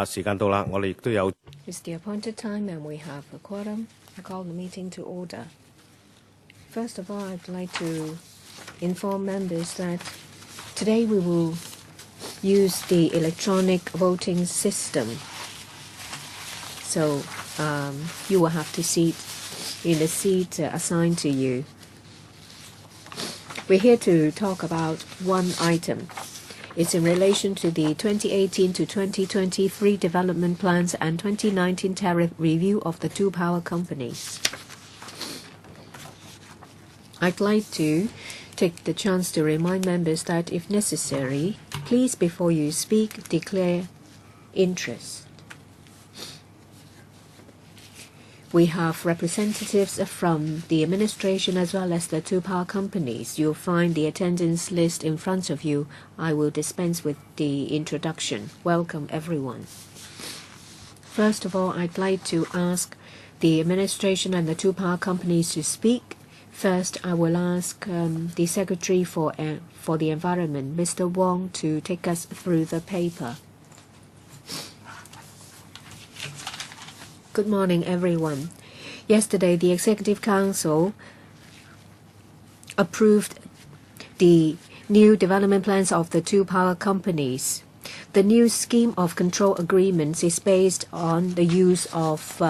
時間到啦，我哋亦都有。 It's the appointed time and we have a quorum. I call the meeting to order. First of all, I'd like to inform members that today we will use the electronic voting system. So you will have to sit in the seat assigned to you. We're here to talk about one item. It's in relation to the 2018 to 2023 development plans and 2019 tariff review of the two power companies. I'd like to take the chance to remind members that if necessary, please before you speak, declare interest. We have representatives from the administration as well as the two power companies. You'll find the attendance list in front of you. I will dispense with the introduction. Welcome, everyone. First of all, I'd like to ask the administration and the two power companies to speak. First, I will ask the Secretary for the Environment, Mr. Wong, to take us through the paper. Good morning, everyone. Yesterday, the Executive Council approved the new development plans of the two power companies. The new scheme of control agreements is based on the use of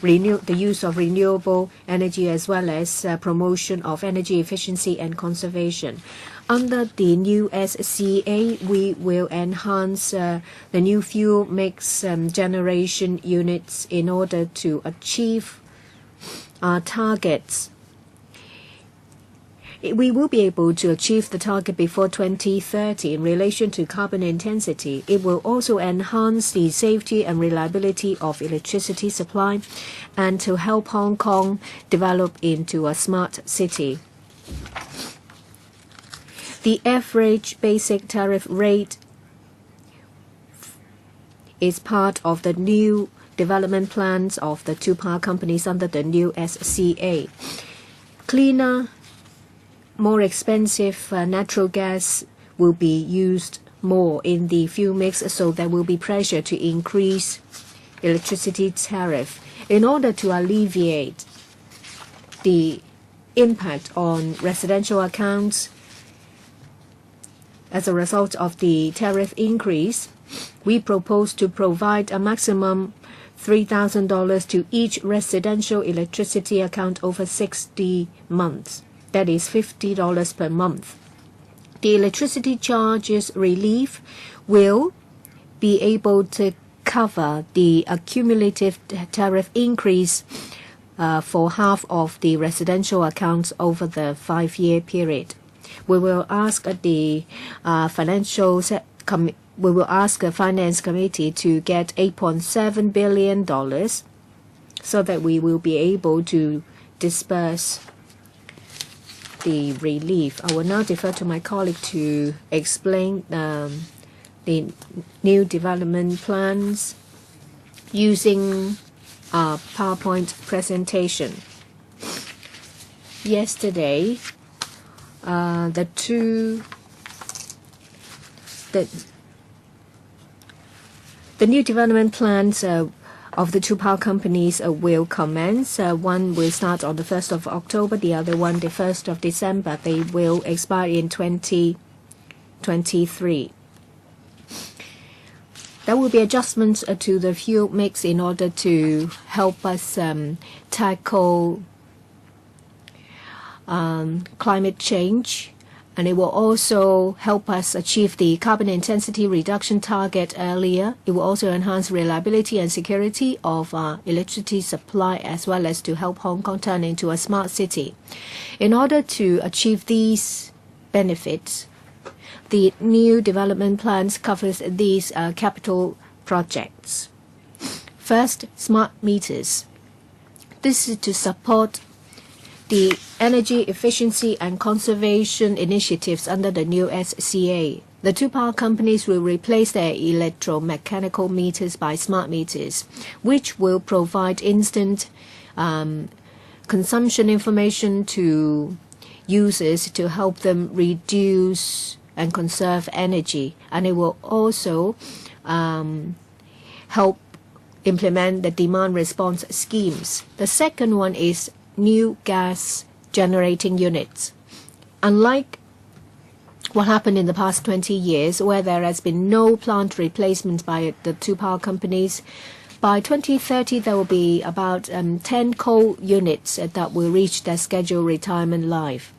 renewable energy as well as promotion of energy efficiency and conservation. Under the new SCA, we will enhance the new fuel mix generation units in order to achieve our targets. We will be able to achieve the target before 2030 in relation to carbon intensity. It will also enhance the safety and reliability of electricity supply and to help Hong Kong develop into a smart city. The average basic tariff rate is part of the new development plans of the two power companies under the new SCA. Cleaner, more expensive natural gas will be used more in the fuel mix, so there will be pressure to increase electricity tariff. In order to alleviate the impact on residential accounts as a result of the tariff increase, we propose to provide a maximum $3,000 to each residential electricity account over 60 months. That is $50 per month. The electricity charges relief will be able to cover the accumulative tariff increase for half of the residential accounts over the 5-year period. We will ask the Finance Committee to get $8.7 billion so that we will be able to disperse the relief. I will now defer to my colleague to explain the new development plans using a PowerPoint presentation. Yesterday, the new development plans of the two power companies will commence. One will start on the 1st of October, the other one the 1st of December. They will expire in 2023. There will be adjustments to the fuel mix in order to help us tackle climate change, and it will also help us achieve the carbon intensity reduction target earlier. It will also enhance reliability and security of electricity supply as well as to help Hong Kong turn into a smart city. In order to achieve these benefits, the new development plans covers these capital projects. First, smart meters. This is to support the energy efficiency and conservation initiatives under the new SCA. The two power companies will replace their electromechanical meters by smart meters, which will provide instant consumption information to users to help them reduce and conserve energy. And it will also help implement the demand response schemes. The second one is new gas generating units. Unlike what happened in the past 20 years, where there has been no plant replacement by the two power companies, by 2030 there will be about 10 coal units that will reach their scheduled retirement life,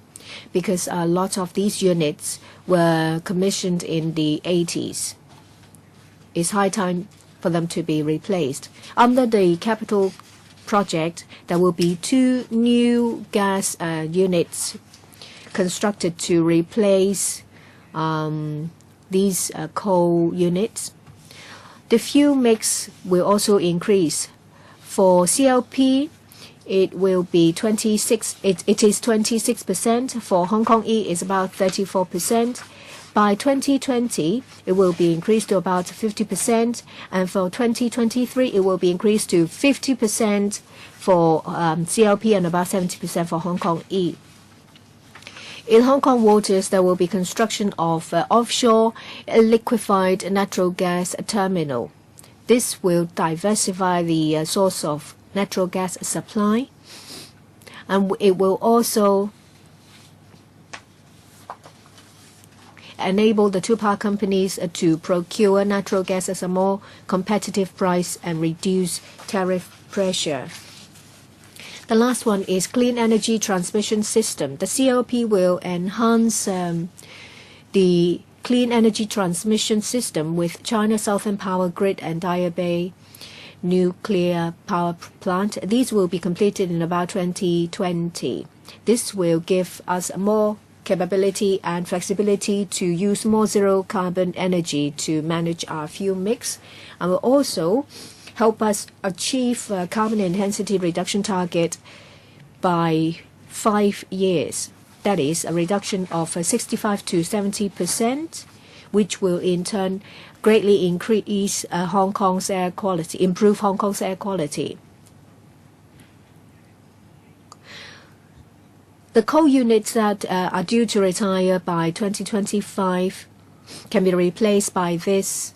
because a lot of these units were commissioned in the 80s. It's high time for them to be replaced. Under the capital project, there will be 2 new gas units constructed to replace these coal units. The fuel mix will also increase. For CLP, it will be 26. It is 26%. For Hong Kong E, it's about 34%. By 2020, it will be increased to about 50%, and for 2023, it will be increased to 50% for CLP and about 70% for Hong Kong E. In Hong Kong waters, there will be construction of offshore liquefied natural gas terminal. This will diversify the source of natural gas supply, and it will also enable the two power companies to procure natural gas at a more competitive price and reduce tariff pressure. The last one is clean energy transmission system. The CLP will enhance the clean energy transmission system with China Southern Power Grid and Daya Bay nuclear power plant. These will be completed in about 2020. This will give us more capability and flexibility to use more zero carbon energy to manage our fuel mix, and will also help us achieve carbon intensity reduction target by 5 years. That is a reduction of 65 to 70%, which will in turn greatly increase Hong Kong's air quality, improve Hong Kong's air quality. The coal units that are due to retire by 2025 can be replaced by this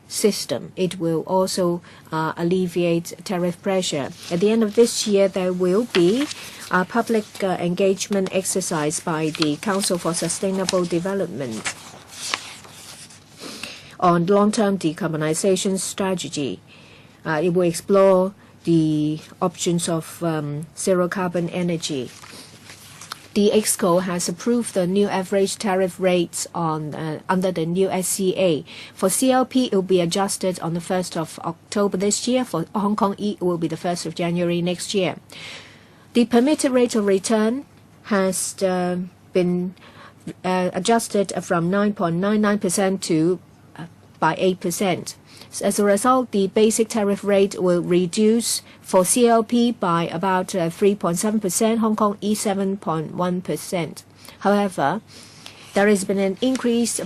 system. It will also alleviate tariff pressure. At the end of this year, there will be a public engagement exercise by the Council for Sustainable Development on long-term decarbonization strategy. It will explore the options of zero carbon energy. The EXCO has approved the new average tariff rates under the new SCA. For CLP, it will be adjusted on the 1st of October this year. For Hong Kong E, it will be the 1st of January next year. The permitted rate of return has been adjusted from 9.99% to by 8%. As a result, the basic tariff rate will reduce for CLP by about 3.7%, Hong Kong E 7.1%. However, there has been an increase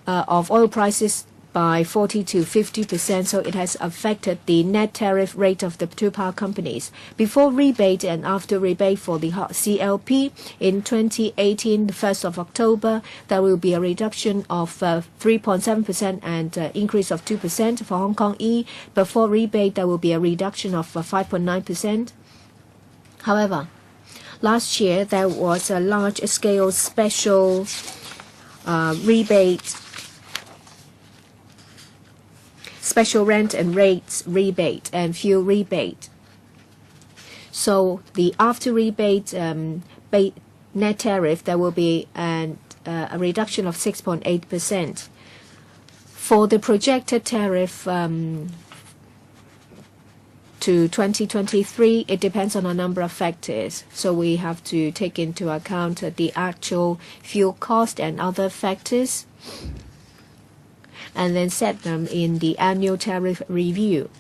of oil prices by 40 to 50%, so it has affected the net tariff rate of the two power companies. Before rebate and after rebate for the CLP in 2018, the 1st of October, there will be a reduction of 3.7% and increase of 2% for Hong Kong E. Before rebate, there will be a reduction of 5.9%. However, last year there was a large-scale special special rent and rates rebate and fuel rebate. So the after rebate net tariff, there will be a reduction of 6.8%. For the projected tariff to 2023, it depends on a number of factors. So we have to take into account the actual fuel cost and other factors, and then set them in the annual tariff review.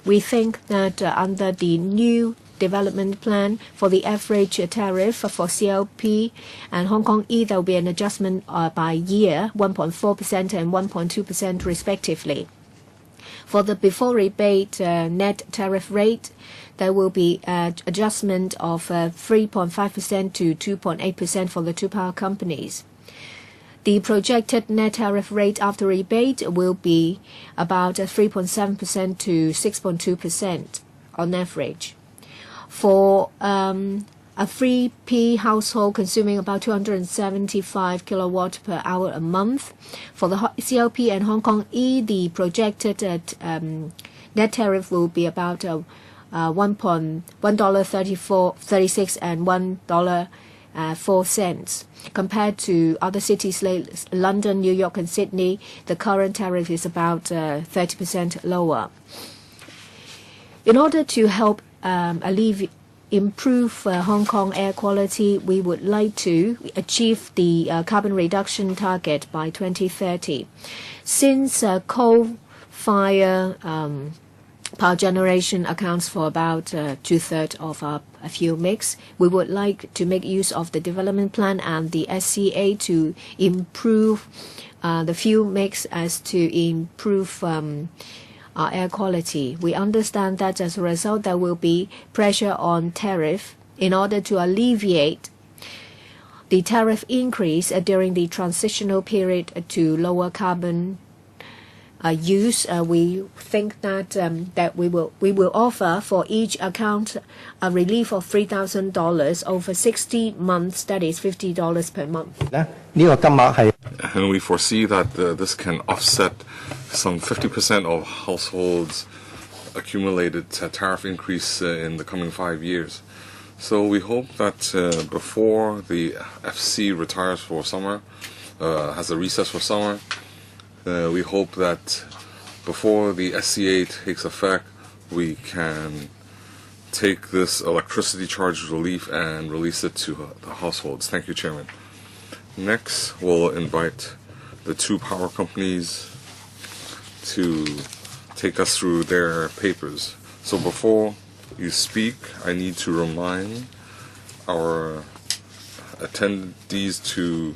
We think that under the new development plan for the average tariff for CLP and Hong Kong E, there will be an adjustment by year, 1.4% and 1.2% respectively. For the before rebate net tariff rate, there will be an adjustment of 3.5% to 2.8% for the two power companies. The projected net tariff rate after rebate will be about 3.7% to 6.2% on average. For a 3P household consuming about 275 kilowatt per hour a month, for the CLP and Hong Kong E, the projected net tariff will be about $1.36 and $1.04. Compared to other cities like London, New York, and Sydney, the current tariff is about 30% lower. In order to help improve Hong Kong air quality, we would like to achieve the carbon reduction target by 2030. Since coal-fired power generation accounts for about 2/3 of our fuel mix, we would like to make use of the development plan and the SCA to improve the fuel mix as to improve our air quality. We understand that as a result there will be pressure on tariff in order to alleviate the tariff increase during the transitional period to lower carbon use. We think that that we will offer for each account a relief of $3,000 over 60 months. That is $50 per month. And we foresee that this can offset some 50% of households' accumulated tariff increase in the coming 5 years. So we hope that before the FC retires for summer, has a recess for summer, we hope that before the SCA takes effect, we can take this electricity charge relief and release it to the households. Thank you, Chairman. Next, we'll invite the two power companies to take us through their papers. So before you speak, I need to remind our attendees to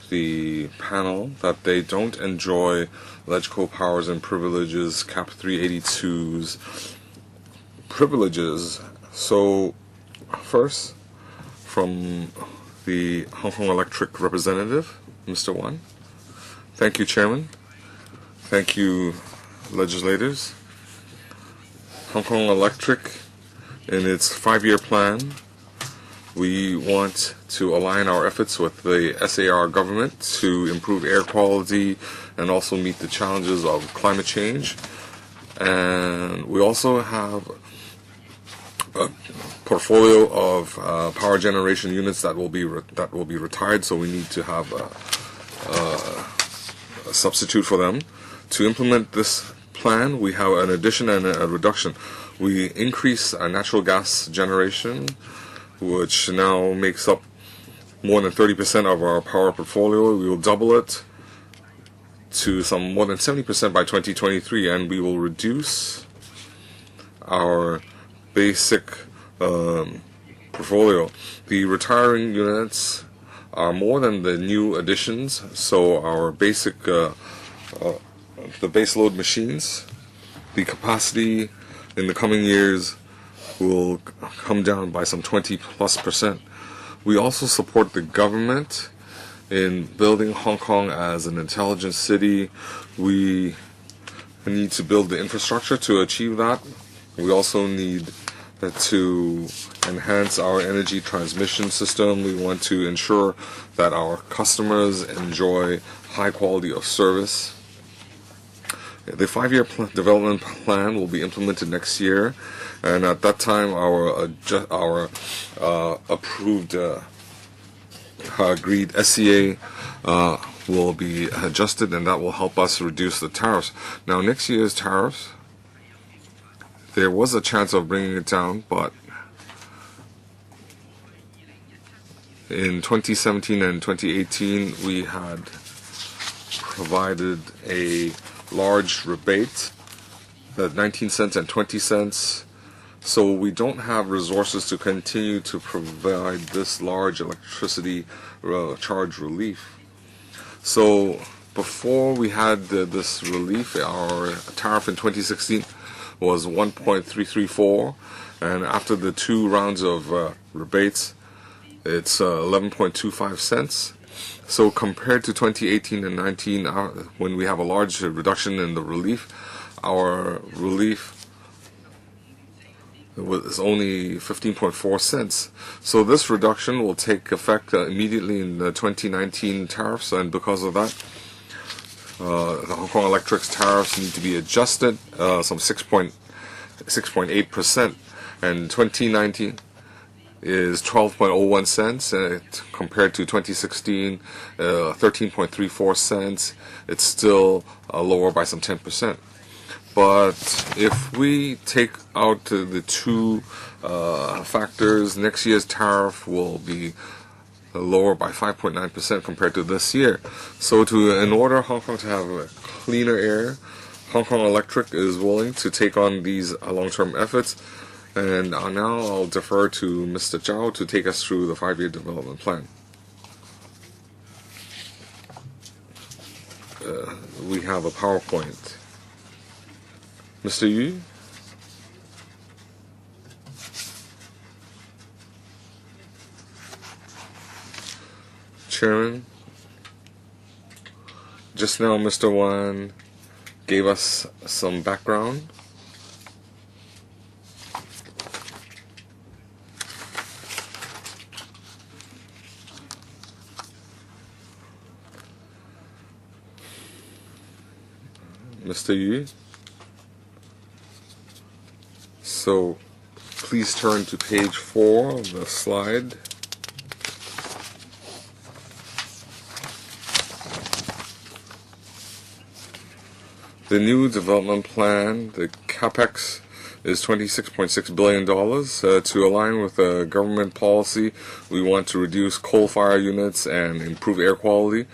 the panel that they don't enjoy Legco Powers and Privileges Cap 382's privileges. So first, from the Hong Kong Electric representative, Mr. Wan. Thank you, Chairman. Thank you, legislators. Hong Kong Electric, in its 5-year plan, we want to align our efforts with the SAR government to improve air quality and also meet the challenges of climate change. And we also have a portfolio of power generation units that will be retired, so we need to have a substitute for them. To implement this plan, we have an addition and a reduction. We increase our natural gas generation, which now makes up more than 30% of our power portfolio. We will double it to some more than 70% by 2023, and we will reduce our basic portfolio. The retiring units are more than the new additions, so our basic, the base load machines, the capacity in the coming years will come down by some 20+%. We also support the government in building Hong Kong as an intelligent city. We need to build the infrastructure to achieve that. We also need to enhance our energy transmission system. We want to ensure that our customers enjoy high quality of service. The 5-year development plan will be implemented next year, and at that time our approved agreed SCA will be adjusted, and that will help us reduce the tariffs. Now, next year's tariffs, there was a chance of bringing it down, but in 2017 and 2018 we had provided a large rebate at 19 cents and 20 cents. So we don't have resources to continue to provide this large electricity charge relief. So before we had this relief, our tariff in 2016 was 1.334, and after the 2 rounds of rebates, it's 11.25 cents. So compared to 2018 and 19, when we have a large reduction in the relief, our relief was only 15.4 cents. So this reduction will take effect immediately in the 2019 tariffs, and because of that, the Hongkong Electric's tariffs need to be adjusted some 6.8%, and 2019 is 12.01 cents, compared to 2016, 13.34 cents. It's still lower by some 10%. But if we take out the two factors, next year's tariff will be lower by 5.9% compared to this year. So in order Hong Kong to have cleaner air, Hong Kong Electric is willing to take on these long-term efforts. And now I'll defer to Mr. Zhao to take us through the 5-year development plan. We have a PowerPoint. Mr. Yu? Chairman, just now Mr. Wan gave us some background. Mr. Yu? So please turn to page 4 of the slide. The new development plan, the capex, is $26.6 billion. To align with the government policy, we want to reduce coal-fired units and improve air quality.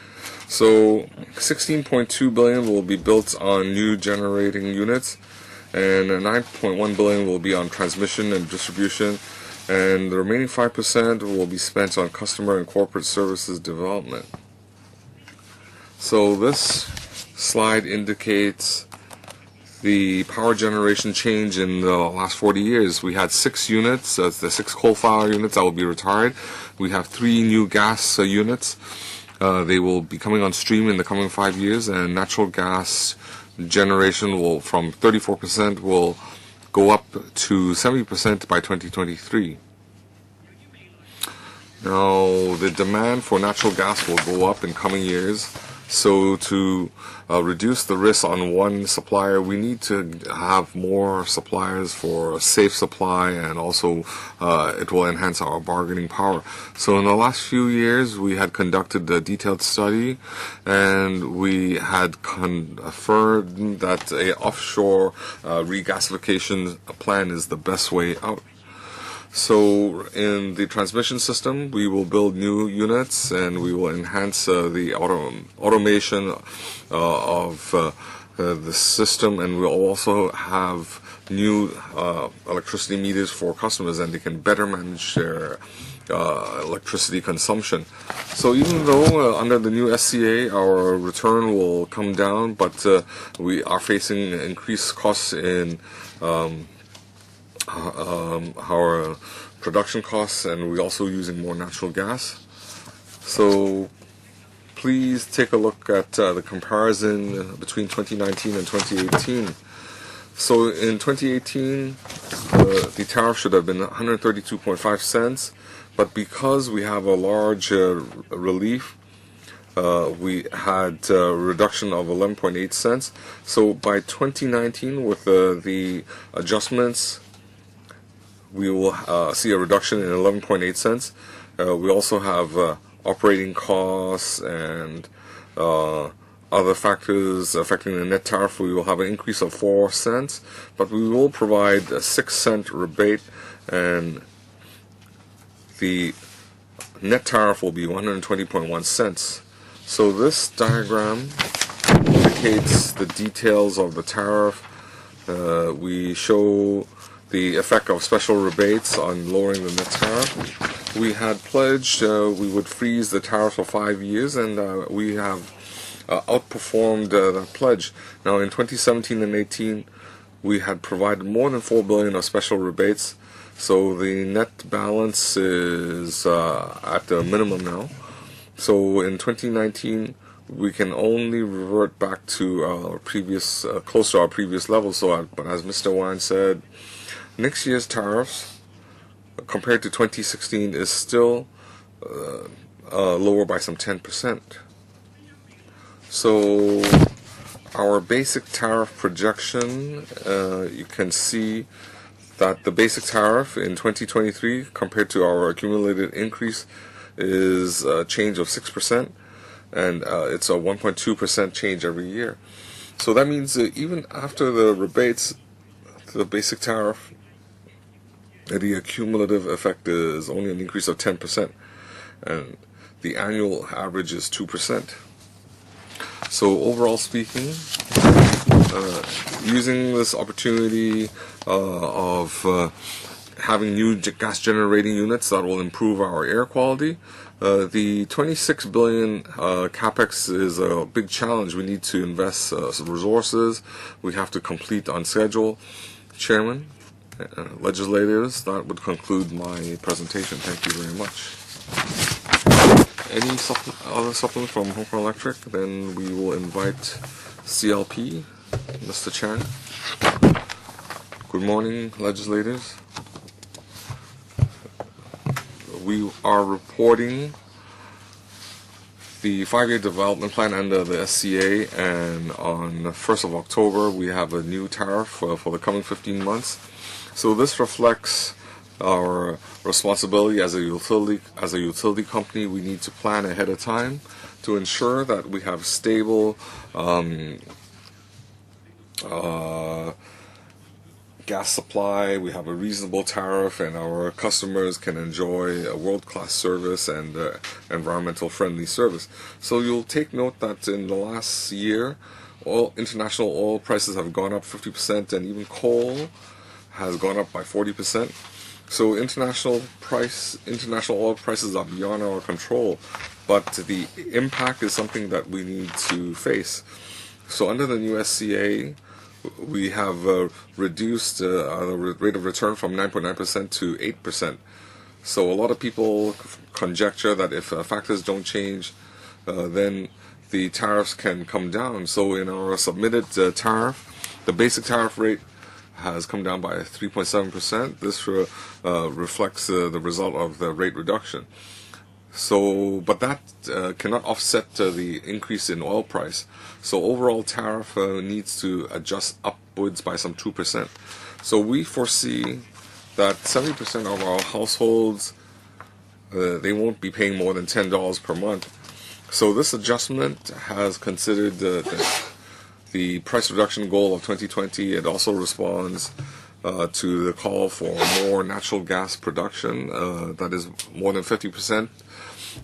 So $16.2 billion will be built on new generating units, and $9.1 billion will be on transmission and distribution, and the remaining 5% will be spent on customer and corporate services development. So this slide indicates the power generation change in the last 40 years. We had 6 units, the 6 coal-fired units that will be retired. We have 3 new gas units. They will be coming on stream in the coming 5 years, and natural gas generation will, from 34%, will go up to 70% by 2023. Now, the demand for natural gas will go up in coming years. So to reduce the risk on one supplier, we need to have more suppliers for a safe supply, and also it will enhance our bargaining power. So in the last few years, we had conducted a detailed study, and we had confirmed that an offshore regasification plan is the best way out. So in the transmission system, we will build new units, and we will enhance the automation of the system, and we'll also have new electricity meters for customers, and they can better manage their electricity consumption. So even though under the new SCA our return will come down, but we are facing increased costs in our production costs, and we're also using more natural gas. So please take a look at the comparison between 2019 and 2018. So in 2018, the tariff should have been 132.5 cents, but because we have a large relief, we had a reduction of 11.8 cents. So by 2019, with the adjustments, we will see a reduction in 11.8 cents. We also have operating costs and other factors affecting the net tariff. We will have an increase of 4 cents, but we will provide a 6-cent rebate, and the net tariff will be 120.1 cents. So this diagram indicates the details of the tariff. We show the effect of special rebates on lowering the net tariff. We had pledged we would freeze the tariff for 5 years, and we have outperformed that pledge. Now in 2017 and 18, we had provided more than $4 billion of special rebates, so the net balance is at the minimum now. So in 2019, we can only revert back to our previous, close to our previous level. But as Mr. Wan said, next year's tariffs, compared to 2016, is still lower by some 10%. So our basic tariff projection, you can see that the basic tariff in 2023 compared to our accumulated increase is a change of 6%, and it's a 1.2% change every year. So that means that even after the rebates, the basic tariff, the accumulative effect is only an increase of 10%, and the annual average is 2%. So overall speaking, using this opportunity of having new gas generating units that will improve our air quality, the 26 billion capex is a big challenge. We need to invest some resources. We have to complete on schedule. Chairman, legislators, that would conclude my presentation. Thank you very much. Any other supplement from Hongkong Electric? Then we will invite CLP, Mr. Chan. Good morning, legislators. We are reporting the 5-year development plan under the SCA, and on the 1st of October we have a new tariff for the coming 15 months. So this reflects our responsibility as a utility company. We need to plan ahead of time to ensure that we have stable gas supply, we have a reasonable tariff, and our customers can enjoy a world-class service and environmental friendly service. So you'll take note that in the last year, international oil prices have gone up 50%, and even coal has gone up by 40%. So international oil prices are beyond our control, but the impact is something that we need to face. So under the new SCA, we have reduced the rate of return from 9.9% to 8%. So a lot of people conjecture that if factors don't change, then the tariffs can come down. So in our submitted tariff, the basic tariff rate has come down by 3.7%. This reflects the result of the rate reduction. So, but that cannot offset the increase in oil price. So overall tariff needs to adjust upwards by some 2%. So we foresee that 70% of our households, they won't be paying more than $10 per month. So this adjustment has considered the price reduction goal of 2020. It also responds to the call for more natural gas production. That is, more than 50%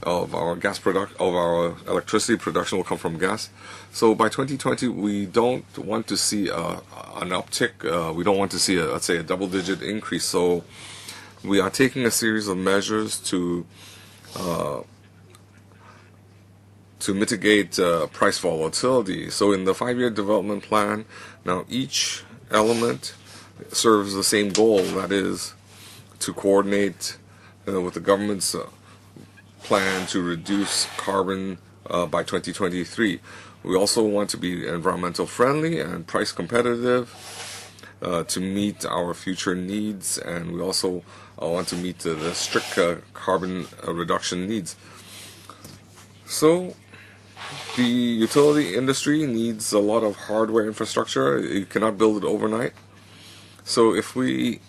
of our our electricity production will come from gas. So by 2020, we don't want to see an uptick. We don't want to see let's say a double-digit increase. So we are taking a series of measures to mitigate price volatility. So in the 5-year development plan, now each element serves the same goal, that is to coordinate with the government's plan to reduce carbon by 2023. We also want to be environmental friendly and price competitive to meet our future needs, and we also want to meet the strict carbon reduction needs. So the utility industry needs a lot of hardware infrastructure. You cannot build it overnight. So if we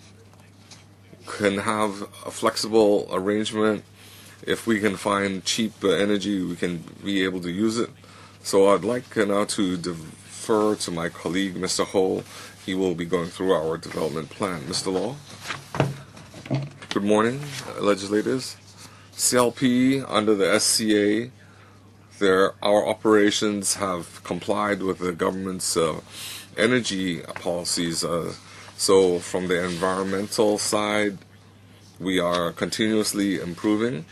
can have a flexible arrangement, if we can find cheap energy, we can be able to use it. So I'd like now to defer to my colleague, Mr. Ho. He will be going through our development plan. Mr. Law. Good morning, legislators. CLP, under the SCA, our operations have complied with the government's energy policies. So from the environmental side, we are continuously improving.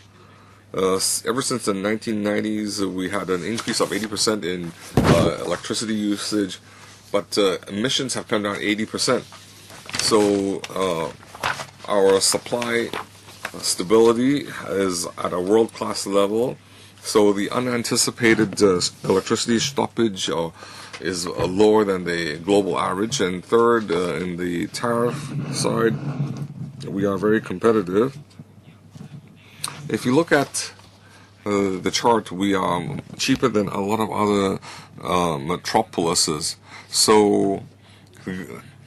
Ever since the 1990s, we had an increase of 80% in electricity usage, but emissions have come down 80%. So our supply stability is at a world-class level. So the unanticipated electricity stoppage is lower than the global average. And third, in the tariff side, we are very competitive. If you look at the chart, we are cheaper than a lot of other metropolises. So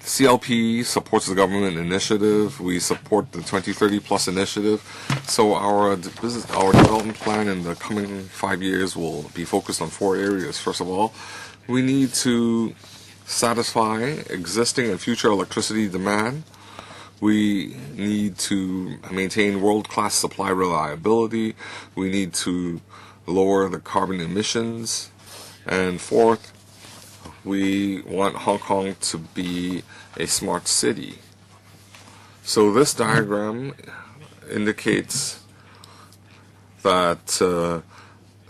CLP supports the government initiative. We support the 2030 Plus initiative. So our development plan in the coming 5 years will be focused on 4 areas. First of all, we need to satisfy existing and future electricity demand. We need to maintain world-class supply reliability. We need to lower the carbon emissions. And fourth, we want Hong Kong to be a smart city. So this diagram indicates that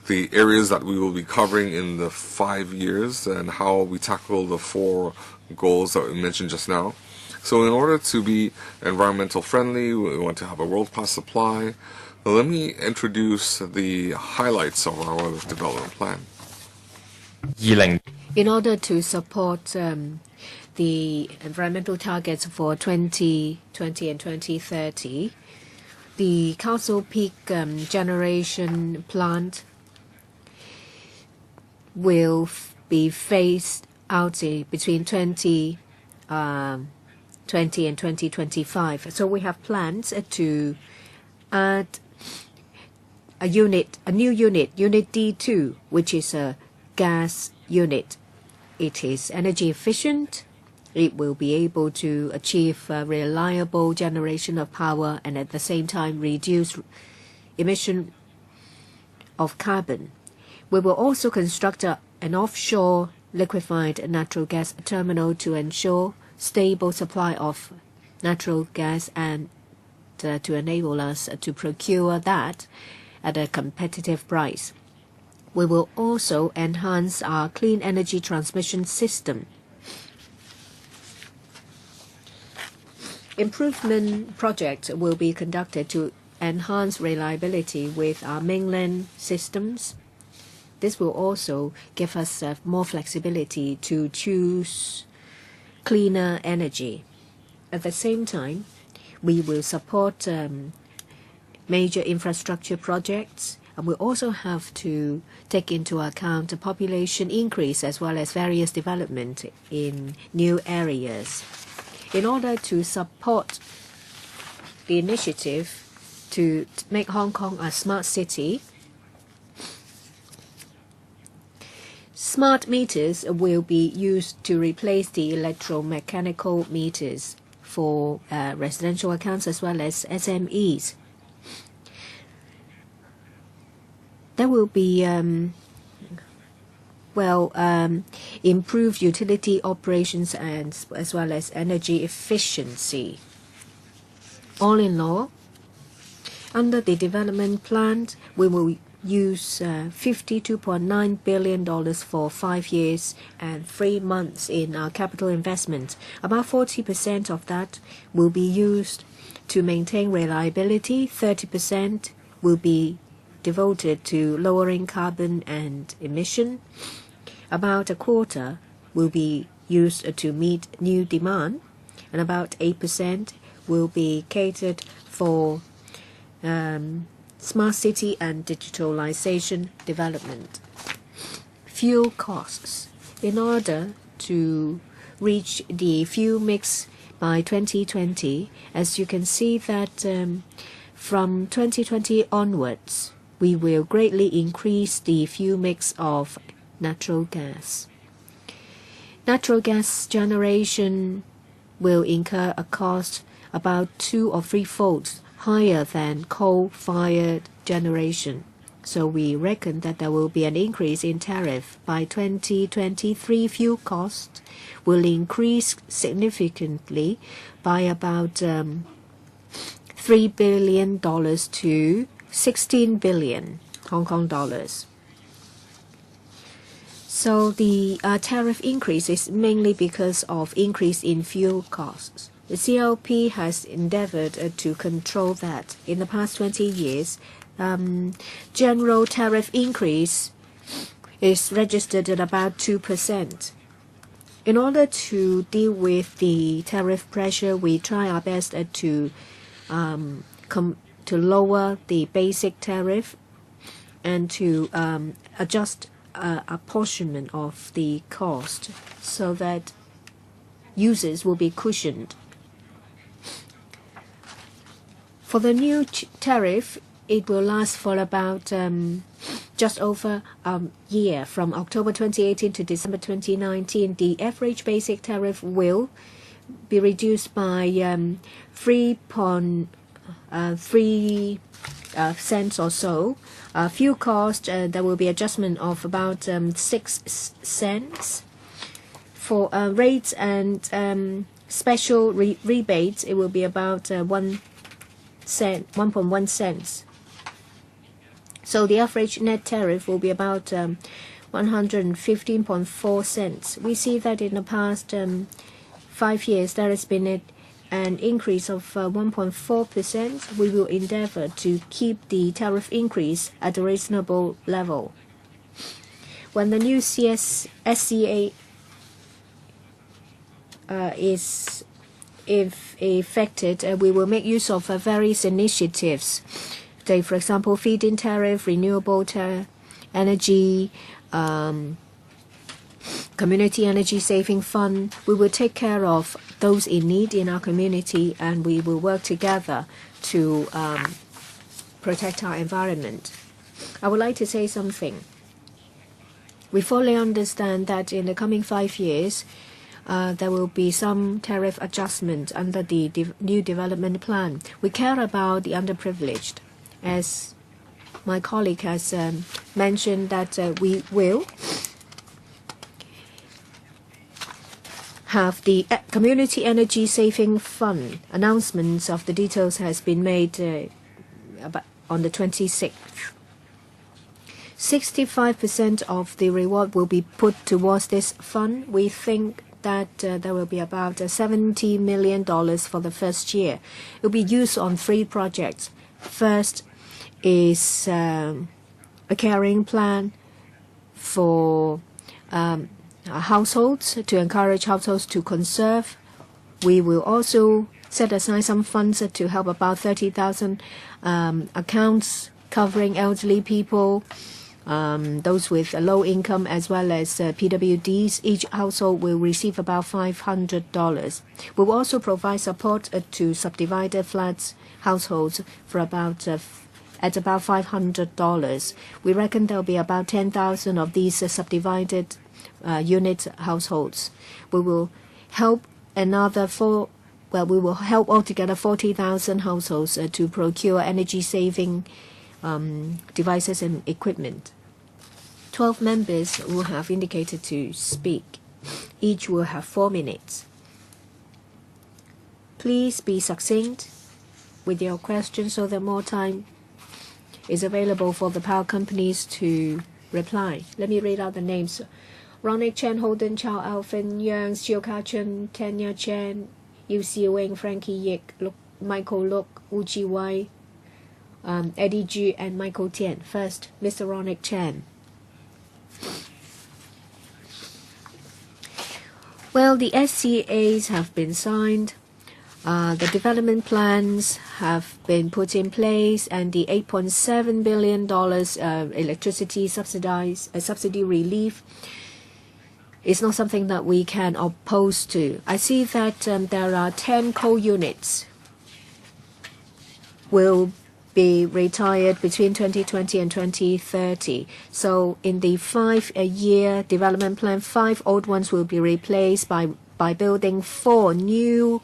the areas that we will be covering in the 5 years and how we tackle the 4 goals that we mentioned just now. So in order to be environmental friendly, we want to have a world-class supply. Let me introduce the highlights of our development plan. In order to support the environmental targets for 2020 and 2030, the Castle Peak generation plant will be phased out between 2020 and 2025. So we have plans to add a new unit, Unit D2, which is a gas unit. It is energy efficient. It will be able to achieve reliable generation of power and at the same time reduce emission of carbon. We will also construct an offshore liquefied natural gas terminal to ensure stable supply of natural gas and to enable us to procure that at a competitive price. We will also enhance our clean energy transmission system. Improvement projects will be conducted to enhance reliability with our mainland systems. This will also give us more flexibility to choose cleaner energy. At the same time, we will support major infrastructure projects, and we also have to take into account the population increase as well as various development in new areas. In order to support the initiative to make Hong Kong a smart city, smart meters will be used to replace the electromechanical meters for residential accounts as well as SMEs. There will be improved utility operations and as well as energy efficiency. All in all, under the development plan, we will use $52.9 billion for 5 years and 3 months in our capital investment. About 40% of that will be used to maintain reliability, 30% will be devoted to lowering carbon and emission. About a quarter will be used to meet new demand, and about 8% will be catered for smart city and digitalization development. Fuel costs. In order to reach the fuel mix by 2020, as you can see that from 2020 onwards, we will greatly increase the fuel mix of natural gas. Natural gas generation will incur a cost about 2 or 3-fold higher than coal-fired generation. So we reckon that there will be an increase in tariff. By 2023, fuel cost will increase significantly by about $3 billion to 16 billion Hong Kong dollars. So the tariff increase is mainly because of increase in fuel costs. The CLP has endeavored to control that. In the past 20 years, general tariff increase is registered at about 2%. In order to deal with the tariff pressure, we try our best to lower the basic tariff and to adjust apportionment of the cost so that users will be cushioned. For the new tariff, it will last for about just over a year, from October 2018 to December 2019. The average basic tariff will be reduced by 3.3 cents or so. Fuel cost, there will be adjustment of about 6 cents. For rates and special rebates, it will be about 1.1 cents. So the average net tariff will be about 115.4 cents. We see that in the past 5 years there has been an increase of 1.4%. We will endeavor to keep the tariff increase at a reasonable level. When the new SCA is effected, we will make use of various initiatives. For example, feed-in tariff, renewable energy, community energy saving fund. We will take care of those in need in our community, and we will work together to protect our environment. I would like to say something. We fully understand that in the coming 5 years, there will be some tariff adjustment under the new development plan. We care about the underprivileged. As my colleague has mentioned, that we will have the Community Energy Saving Fund. Announcements of the details has been made on the 26th. 65% of the reward will be put towards this fund. We think that there will be about $70 million for the first year. It will be used on 3 projects. First is a caring plan for households, to encourage households to conserve. We will also set aside some funds to help about 30,000 accounts covering elderly people, those with a low income, as well as PWDs. Each household will receive about $500. We will also provide support to subdivided flats households for about $500. We reckon there will be about 10,000 of these subdivided unit households. We will help we will help altogether 40,000 households to procure energy-saving devices and equipment. 12 members will have indicated to speak. Each will have 4 minutes. Please be succinct with your questions so that more time is available for the power companies to reply. Let me read out the names. Ronick Chen, Holden Chow, Alvin Yang, Xiu Ka Chun, Tanya Chen, Yu Si Wing, Frankie Yik, Michael Look, Wu Chi Wai, Eddie Ju, and Michael Tian. First, Mr. Ronick Chen. Well, the SCAs have been signed. The development plans have been put in place, and the $8.7 billion electricity subsidy relief is not something that we can oppose to. I see that there are 10 coal units will be retired between 2020 and 2030. So in the 5-year development plan, 5 old ones will be replaced by building 4 new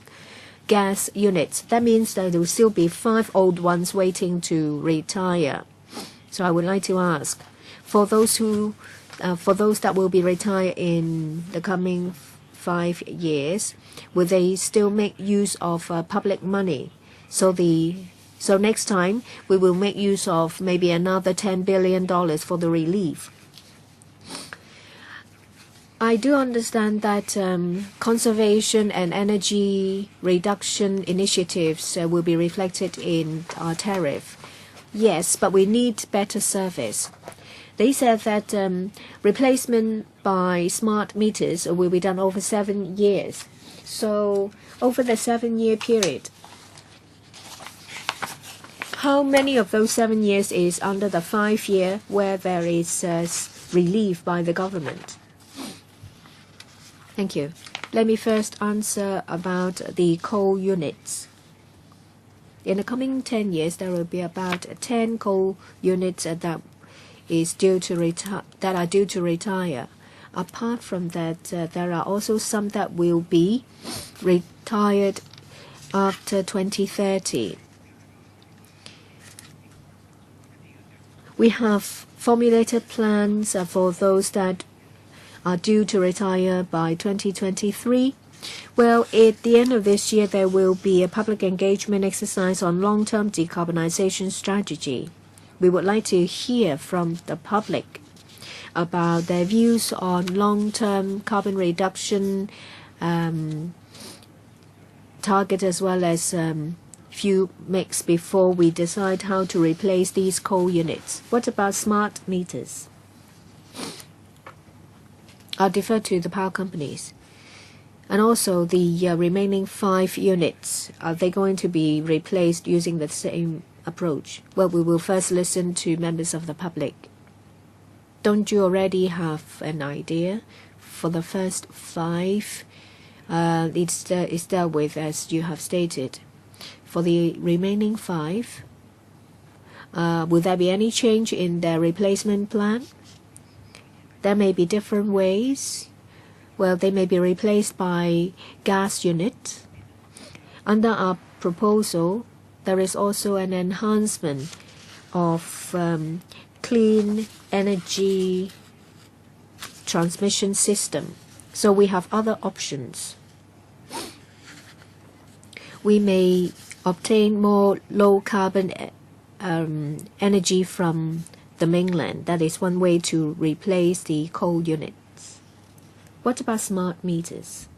gas units. That means that there will still be 5 old ones waiting to retire. So I would like to ask, for those that will be retired in the coming 5 years, will they still make use of public money? So next time we will make use of maybe another $10 billion for the relief. I do understand that conservation and energy reduction initiatives will be reflected in our tariff. Yes, but we need better service. They said that replacement by smart meters will be done over 7 years. So over the 7-year period, how many of those 7 years is under the 5-year where there is relief by the government? Thank you. Let me first answer about the coal units. In the coming 10 years, there will be about 10 coal units that are due to retire. Apart from that, there are also some that will be retired after 2030. We have formulated plans for those that are due to retire by 2023. Well, at the end of this year, there will be a public engagement exercise on long-term decarbonization strategy. We would like to hear from the public about their views on long-term carbon reduction target as well as fuel mix before we decide how to replace these coal units. What about smart meters? I'll defer to the power companies. And also the remaining 5 units, are they going to be replaced using the same approach? Well, we will first listen to members of the public. Don't you already have an idea? For the first 5, it's dealt with as you have stated. For the remaining 5, will there be any change in their replacement plan? There may be different ways. Well, they may be replaced by gas units. Under our proposal, there is also an enhancement of clean energy transmission system. So we have other options. We may obtain more low carbon energy from the mainland. That is one way to replace the coal units. What about smart meters?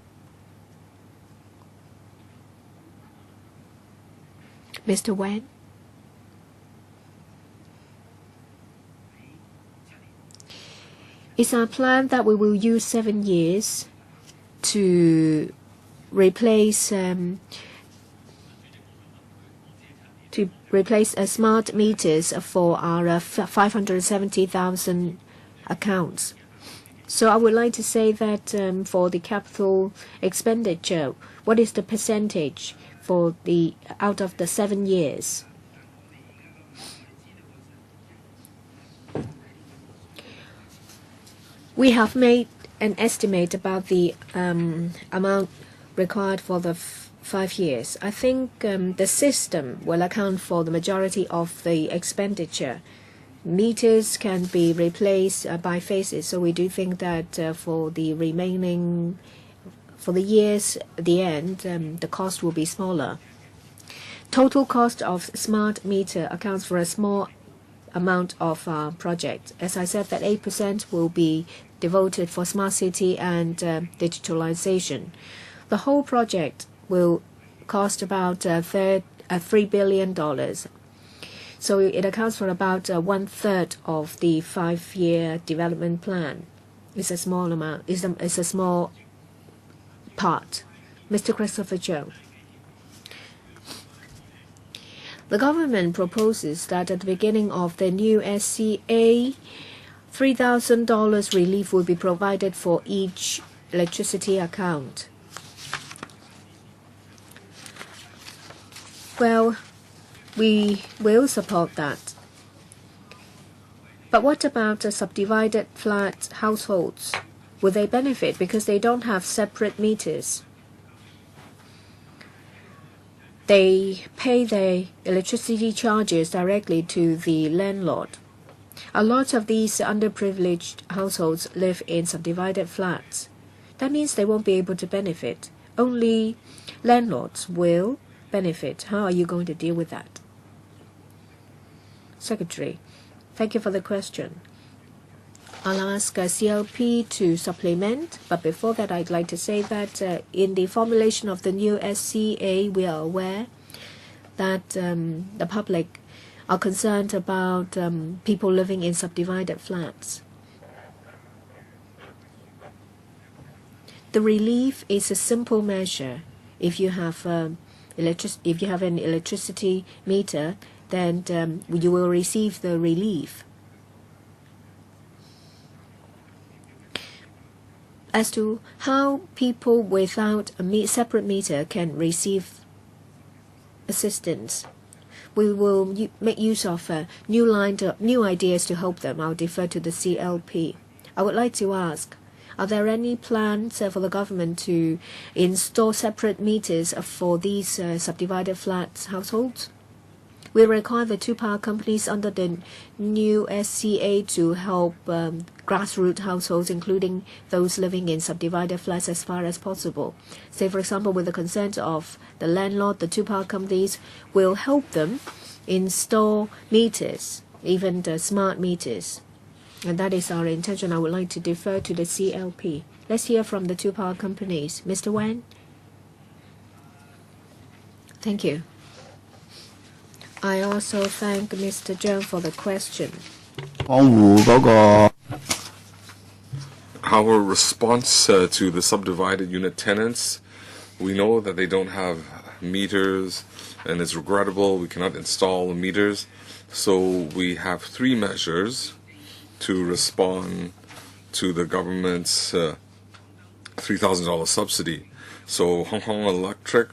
Mr. Wan? It's our plan that we will use 7 years to replace smart meters for our 570,000 accounts. So I would like to say that for the capital expenditure, what is the percentage for out of the 7 years? We have made an estimate about the amount required for the 5 years. I think the system will account for the majority of the expenditure. Meters can be replaced by phases, so we do think that for the years at the end, the cost will be smaller. Total cost of smart meter accounts for a small amount of our project. As I said, that 8% will be devoted for smart city and digitalization. The whole project will cost about $3 billion. So it accounts for about 1/3 of the 5-year development plan. It's a small amount. It's a small part. Mr. Christopher Joe. The government proposes that at the beginning of the new SCA, $3,000 relief will be provided for each electricity account. Well, we will support that. But what about subdivided flat households? Will they benefit because they don't have separate meters? They pay their electricity charges directly to the landlord. A lot of these underprivileged households live in subdivided flats. That means they won't be able to benefit. Only landlords will benefit. How are you going to deal with that? Secretary, thank you for the question. I'll ask CLP to supplement, but before that I'd like to say that in the formulation of the new SCA, we are aware that the public are concerned about people living in subdivided flats. The relief is a simple measure. If you have an electricity meter, then you will receive the relief. As to how people without a separate meter can receive assistance, we will make use of new ideas to help them. I'll defer to the CLP. I would like to ask, are there any plans for the government to install separate meters for these subdivided flats households? We require the two power companies under the new SCA to help grassroots households, including those living in subdivided flats, as far as possible. Say, for example, with the consent of the landlord, the two power companies will help them install meters, even the smart meters. And that is our intention. I would like to defer to the CLP. Let's hear from the two power companies. Mr. Wan? Thank you. I also thank Mr. Zhang for the question. Our response to the subdivided unit tenants, we know that they don't have meters, and it's regrettable we cannot install meters. So we have 3 measures to respond to the government's $3,000 subsidy. So Hongkong Electric,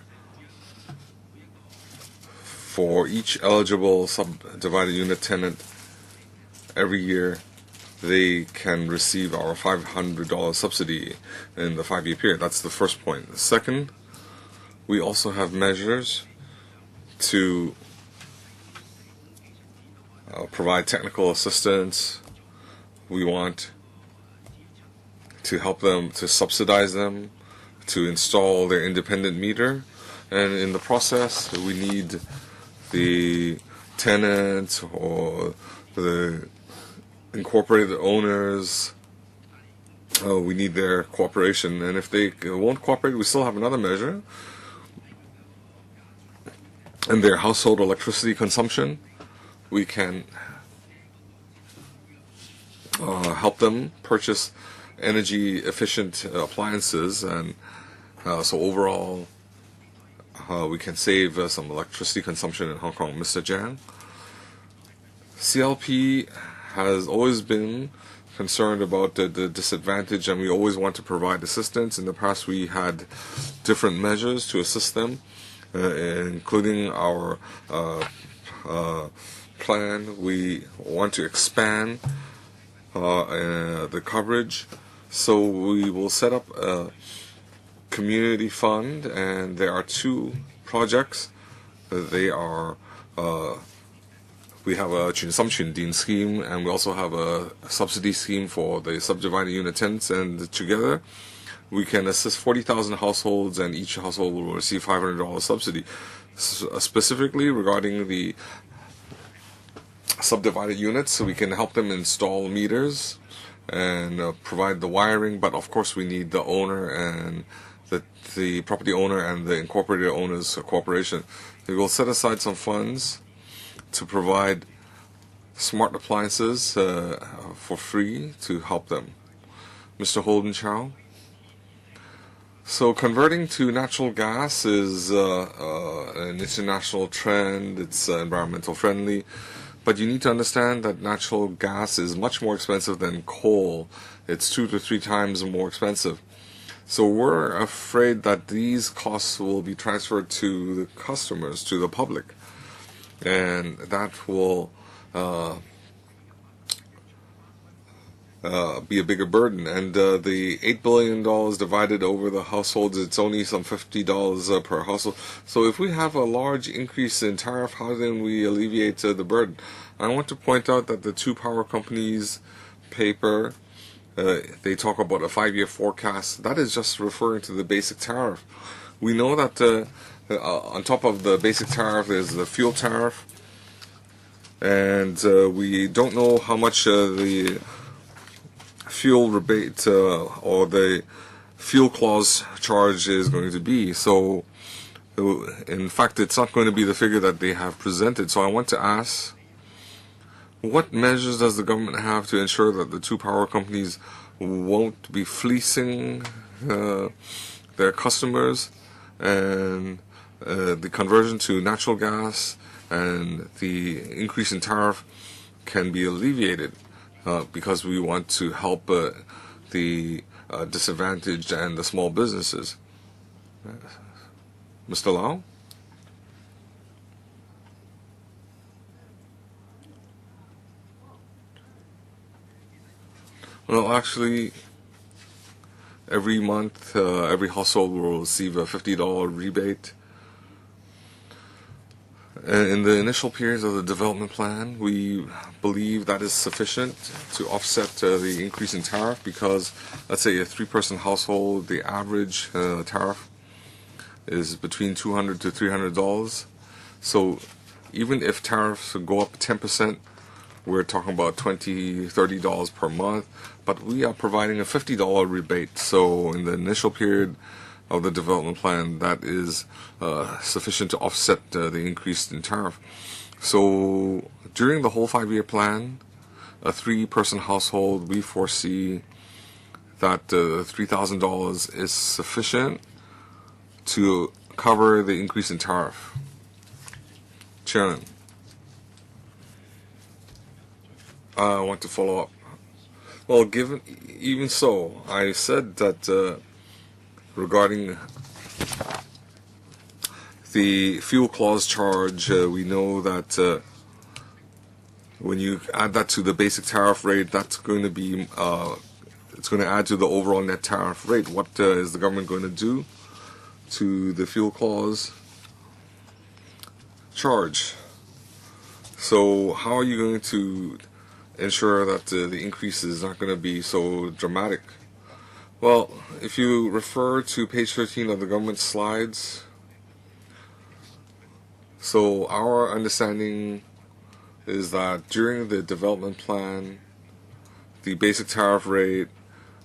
for each eligible subdivided unit tenant, every year they can receive our $500 subsidy in the 5-year period. That's the first point. The second, we also have measures to provide technical assistance. We want to help them, to subsidize them, to install their independent meter. And in the process, we need the tenants or the incorporated owners, we need their cooperation. And if they won't cooperate, we still have another measure. And their household electricity consumption, we can help them purchase energy efficient appliances, and so overall we can save some electricity consumption in Hong Kong. Mr. Jiang, CLP has always been concerned about the disadvantage, and we always want to provide assistance. In the past, we had different measures to assist them, including our plan. We want to expand the coverage, so we will set up a community fund, and there are 2 projects. They are we have a Din scheme, and we also have a subsidy scheme for the subdivided unit tenants, and together we can assist 40,000 households, and each household will receive $500 subsidy. Specifically regarding the subdivided units, so we can help them install meters and provide the wiring, but of course we need the owner and the property owner and the incorporated owners' cooperation. We will set aside some funds to provide smart appliances for free to help them. Mr. Holden Chow? So converting to natural gas is an international trend. It's environmental friendly. But you need to understand that natural gas is much more expensive than coal. It's 2 to 3 times more expensive. So we're afraid that these costs will be transferred to the customers, to the public. And that will be a bigger burden. And the $8 billion divided over the households, it's only some $50 per household. So if we have a large increase in tariff, how then we alleviate the burden? I want to point out that the 2 power companies' paper, they talk about a 5-year forecast. That is just referring to the basic tariff. We know that on top of the basic tariff is the fuel tariff, and we don't know how much the fuel rebate or the fuel clause charge is going to be. So in fact, it's not going to be the figure that they have presented. So I want to ask What measures does the government have to ensure that the two power companies won't be fleecing their customers, and the conversion to natural gas and the increase in tariff can be alleviated because we want to help the disadvantaged and the small businesses? Mr. Lau? Well, actually, every month, every household will receive a $50 rebate. And in the initial periods of the development plan, we believe that is sufficient to offset the increase in tariff, because, let's say, a three-person household, the average tariff is between $200 to $300. So even if tariffs go up 10%, we're talking about $20, $30 per month, but we are providing a $50 rebate. So in the initial period of the development plan, that is sufficient to offset the increase in tariff. So during the whole 5-year plan, a three-person household, we foresee that $3,000 is sufficient to cover the increase in tariff. Chairman, I want to follow up. Well, even so, I said that regarding the fuel clause charge, we know that when you add that to the basic tariff rate, that's going to be it's going to add to the overall net tariff rate. What is the government going to do to the fuel clause charge? So how are you going to ensure that the increase is not going to be so dramatic? Well, if you refer to page 13 of the government slides, so our understanding is that during the development plan, the basic tariff rate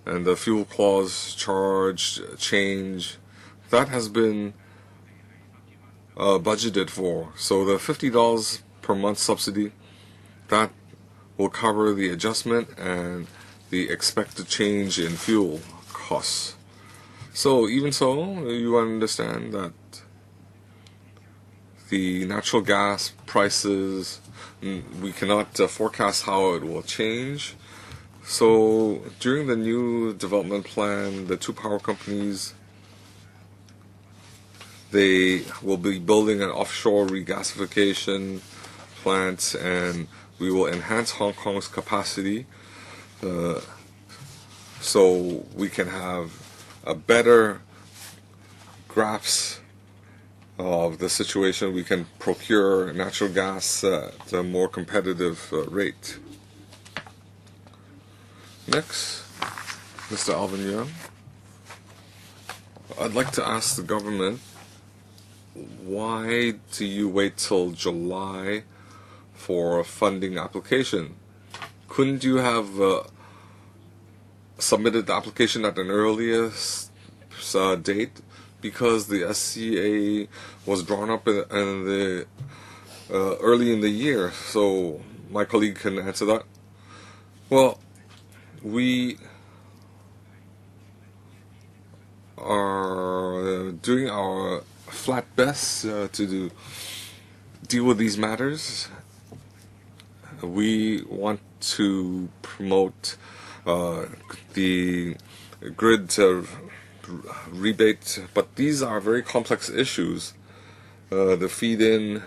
and the fuel clause charge change, that has been budgeted for. So the $50 per month subsidy, that will cover the adjustment and the expected change in fuel costs. So even so, you understand that the natural gas prices, we cannot forecast how it will change. So during the new development plan, the two power companies, they will be building an offshore regasification plant, and we will enhance Hong Kong's capacity so we can have a better grasp of the situation. We can procure natural gas at a more competitive rate. Next, Mr. Alvin Young. I'd like to ask the government, why do you wait till July for a funding application? Couldn't you have submitted the application at an earlier date? Because the SCA was drawn up in the early in the year. So my colleague can answer that. Well, we are doing our flat best to deal with these matters. We want to promote the grid rebate, but these are very complex issues. The feed-in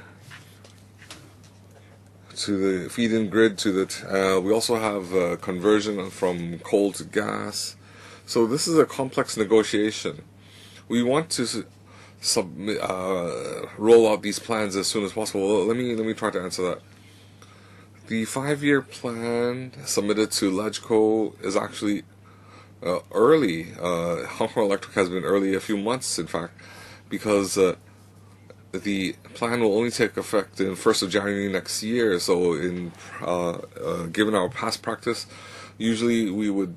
grid to the we also have conversion from coal to gas. So this is a complex negotiation. We want to roll out these plans as soon as possible. Let me try to answer that. The 5-year plan submitted to LegCo is actually early. Hongkong Electric has been early, a few months in fact, because the plan will only take effect in 1st of January next year. So in given our past practice, usually we would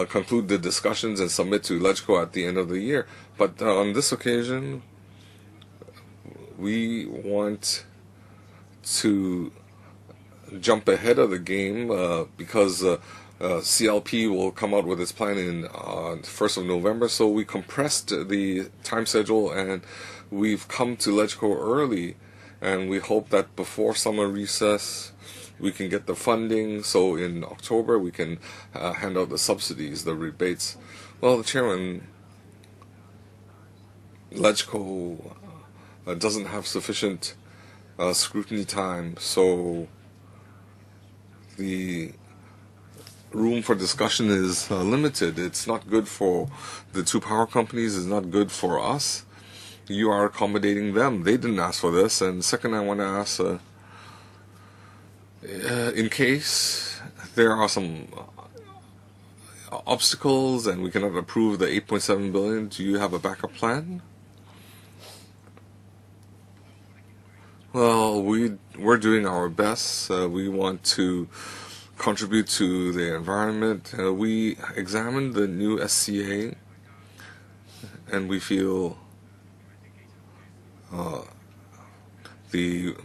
conclude the discussions and submit to LegCo at the end of the year. But on this occasion, we want to jump ahead of the game because CLP will come out with its plan in 1st of November, so we compressed the time schedule and we've come to LegCo early, and we hope that before summer recess we can get the funding, so in October we can hand out the subsidies, the rebates. Well, the Chairman, LegCo doesn't have sufficient scrutiny time, so the room for discussion is limited. It's not good for the two power companies, it's not good for us. You are accommodating them. They didn't ask for this. And second, I want to ask, in case there are some obstacles and we cannot approve the 8.7 billion, do you have a backup plan? Well, we're doing our best. We want to contribute to the environment. We examined the new SCA, and we feel the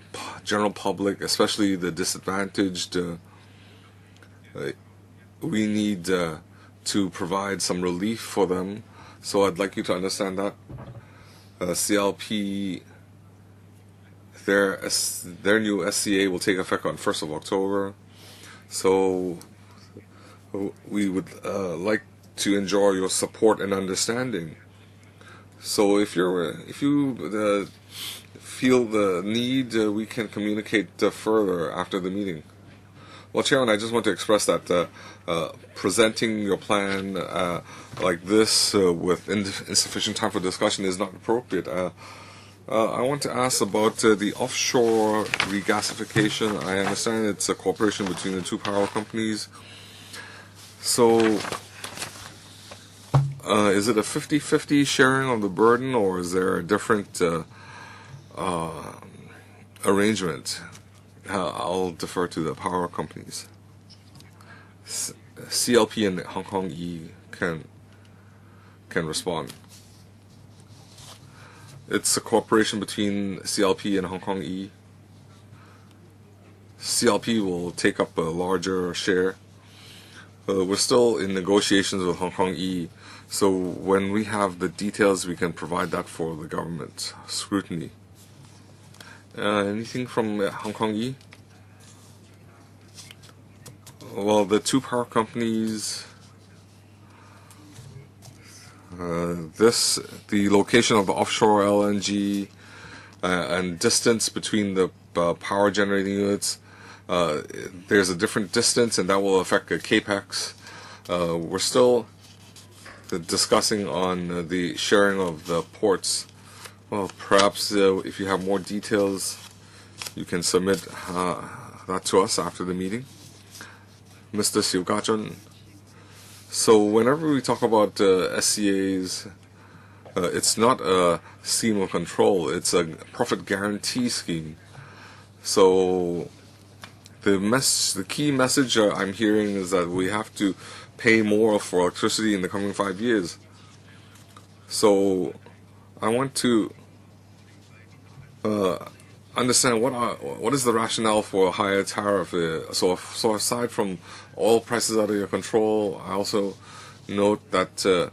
general public, especially the disadvantaged, we need to provide some relief for them. So I'd like you to understand that CLP, their new SCA will take effect on 1st of October. So we would like to enjoy your support and understanding. So if you feel the need, we can communicate further after the meeting. Well, Chairman, I just want to express that presenting your plan like this with insufficient time for discussion is not appropriate. I want to ask about the offshore regasification. I understand it's a cooperation between the two power companies. So, is it a 50-50 sharing of the burden, or is there a different arrangement? I'll defer to the power companies. CLP and Hongkong E can respond. It's a cooperation between CLP and Hongkong E. CLP will take up a larger share. We're still in negotiations with Hongkong E, so when we have the details, we can provide that for the government scrutiny. Anything from Hongkong E? Well, the two power companies, the location of the offshore LNG and distance between the power generating units, there's a different distance, and that will affect CAPEX. We're still discussing on the sharing of the ports. Well, perhaps if you have more details, you can submit that to us after the meeting. Mr. Siu Gachun. So whenever we talk about SCAs, it's not a scheme of control, it's a profit guarantee scheme. So the key message I'm hearing is that we have to pay more for electricity in the coming 5 years. So I want to understand what is the rationale for a higher tariff. So aside from oil prices out of your control, I also note that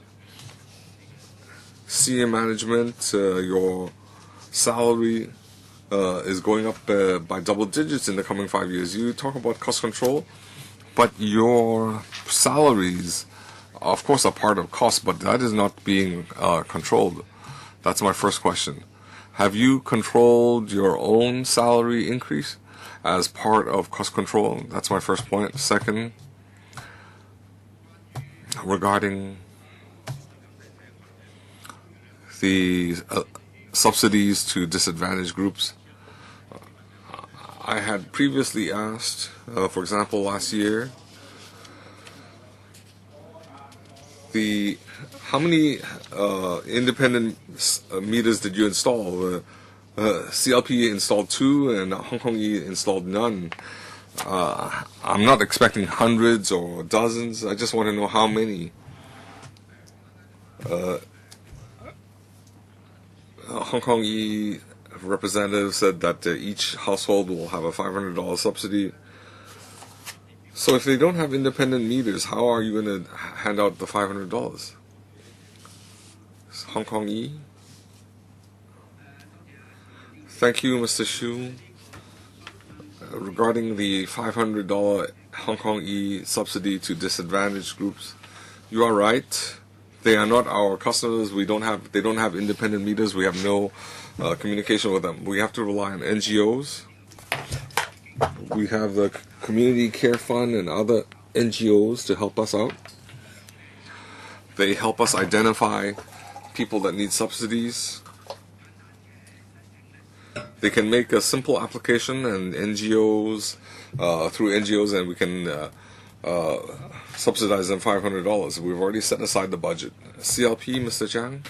senior management, your salary is going up by double digits in the coming 5 years. You talk about cost control, but your salaries, of course, are part of cost, but that is not being controlled. That's my first question. Have you controlled your own salary increase as part of cost control? That's my first point. Second, regarding the subsidies to disadvantaged groups, I had previously asked, for example, last year, how many independent meters did you install? CLP installed 2 and Hongkong E installed none. I'm not expecting hundreds or dozens. I just want to know how many. Hongkong E representative said that each household will have a $500 subsidy. So if they don't have independent meters, how are you going to hand out the $500? Hong Kong E? Thank you, Mr. Xu. Regarding the $500 Hong Kong E subsidy to disadvantaged groups, you are right. They are not our customers. They don't have independent meters. We have no communication with them. We have to rely on NGOs. We have the Community Care Fund and other NGOs to help us out. They help us identify people that need subsidies. They can make a simple application and NGOs, through NGOs, and we can subsidize them $500. We've already set aside the budget. CLP, Mr. Chang?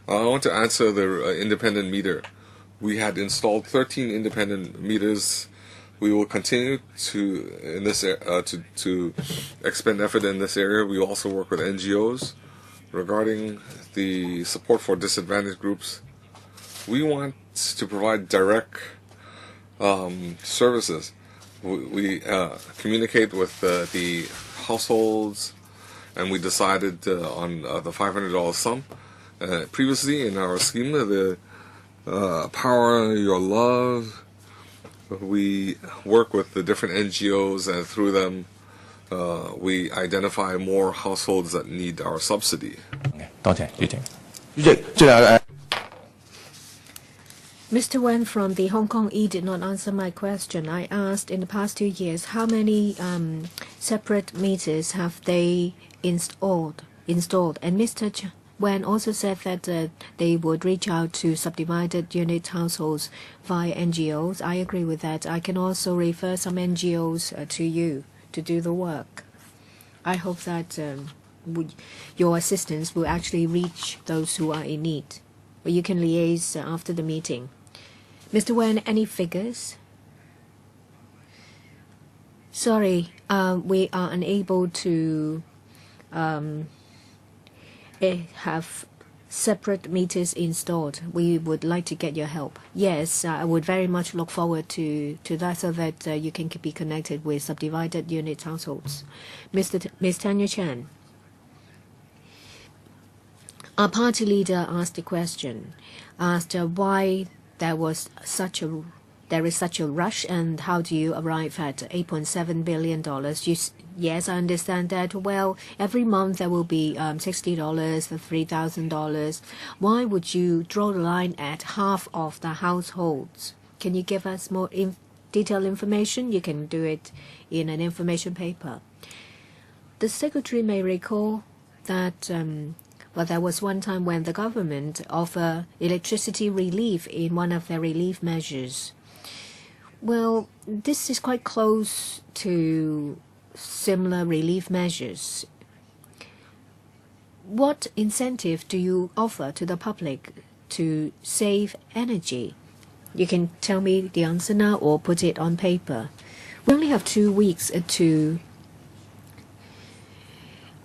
I want to answer the independent meter. We had installed 13 independent meters. We will continue to expend effort in this area. We also work with NGOs regarding the support for disadvantaged groups. We want to provide direct services. We communicate with the households, and we decided on the $500 sum. Previously in our scheme, the Power Your Love, we work with the different NGOs, and through them we identify more households that need our subsidy. Mr. Wen from the Hong Kong E did not answer my question. I asked in the past 2 years how many separate meters have they installed, and Mr. Wen also said that they would reach out to subdivided unit households via NGOs. I agree with that. I can also refer some NGOs to you to do the work. I hope that your assistance will actually reach those who are in need. But you can liaise after the meeting. Mr. Wen, any figures? Sorry, we are unable to have separate meters installed. We would like to get your help. Yes, I would very much look forward to that, so that you can be connected with subdivided unit households. Ms. Tanya Chan. Our party leader asked a question, asked why there is such a rush, and how do you arrive at $8.7 billion? Yes, I understand that. Well, every month there will be $60, $3,000. Why would you draw the line at half of the households? Can you give us more detailed information? You can do it in an information paper. The Secretary may recall that well, there was one time when the government offered electricity relief in one of their relief measures. Well, this is quite close to similar relief measures. What incentive do you offer to the public to save energy? You can tell me the answer now or put it on paper. We only have 2 weeks to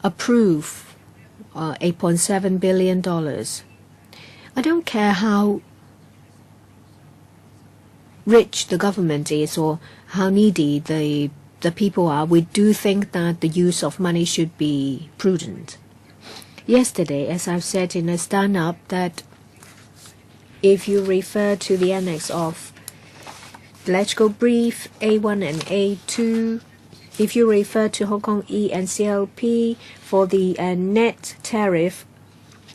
approve $8.7 billion. I don't care how rich the government is or how needy the people are. We do think that the use of money should be prudent. Yesterday, as I've said in a stand-up, that if you refer to the annex of the electrical brief A1 and A2, if you refer to Hong Kong E and CLP for the net tariff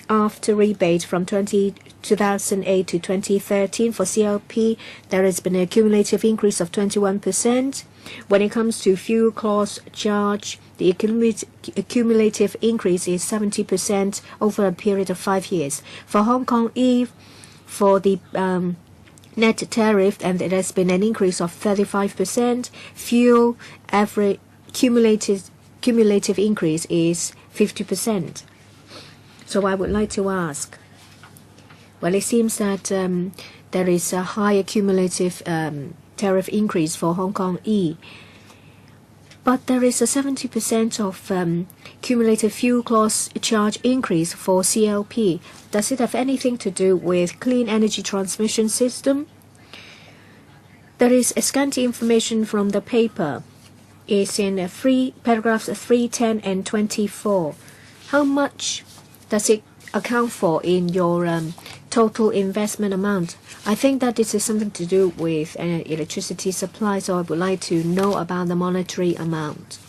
after rebate from 2008 to 2013 for CLP, there has been a cumulative increase of 21%. When it comes to fuel cost charge, the cumulative increase is 70% over a period of 5 years. For Hong Kong E, for the net tariff, and it has been an increase of 35%. Fuel average cumulative increase is 50%. So I would like to ask, well, it seems that there is a higher cumulative tariff increase for Hong Kong E, but there is a 70% of cumulative fuel cost charge increase for CLP. Does it have anything to do with clean energy transmission system? There is scanty information from the paper. It's in paragraphs 3, 10, and 24. How much does it account for in your total investment amount? I think that this is something to do with electricity supply, so I would like to know about the monetary amount.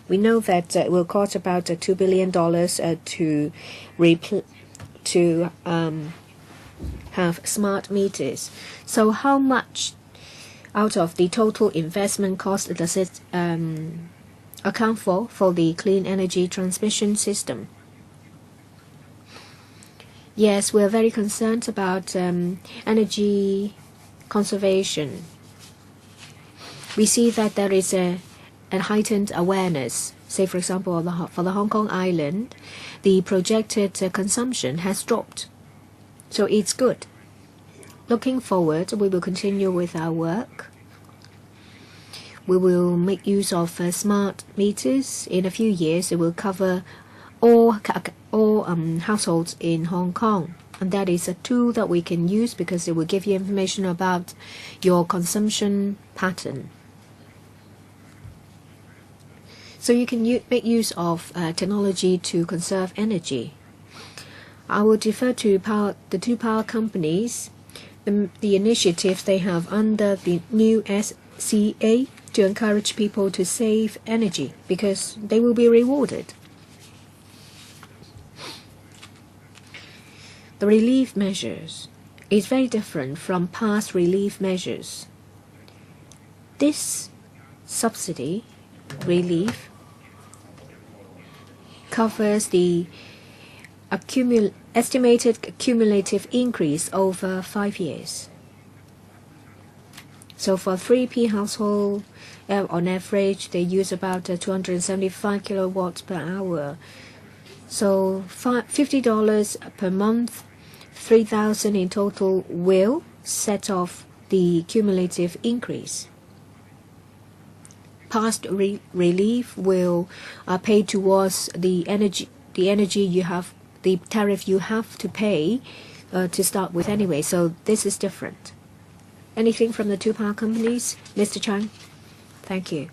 We know that it will cost about $2 billion to have smart meters. So how much out of the total investment cost does it account for the clean energy transmission system? Yes, we are very concerned about energy conservation. We see that there is a heightened awareness. Say, for example, for the Hong Kong island, the projected consumption has dropped. So it's good. Looking forward, we will continue with our work. We will make use of smart meters. In a few years, it will cover all households in Hong Kong. And that is a tool that we can use because it will give you information about your consumption pattern. So you can make use of technology to conserve energy. I will defer to the two power companies, the initiatives they have under the new SCA to encourage people to save energy because they will be rewarded. The relief measures is very different from past relief measures. This subsidy relief covers the estimated cumulative increase over 5 years. So for 3P household, on average, they use about 275 kilowatts per hour. So $50 per month, 3,000 in total will set off the cumulative increase. Past relief will pay towards the energy you have, the tariff you have to pay to start with anyway. So this is different. Anything from the two power companies? Mr. Chang? Thank you.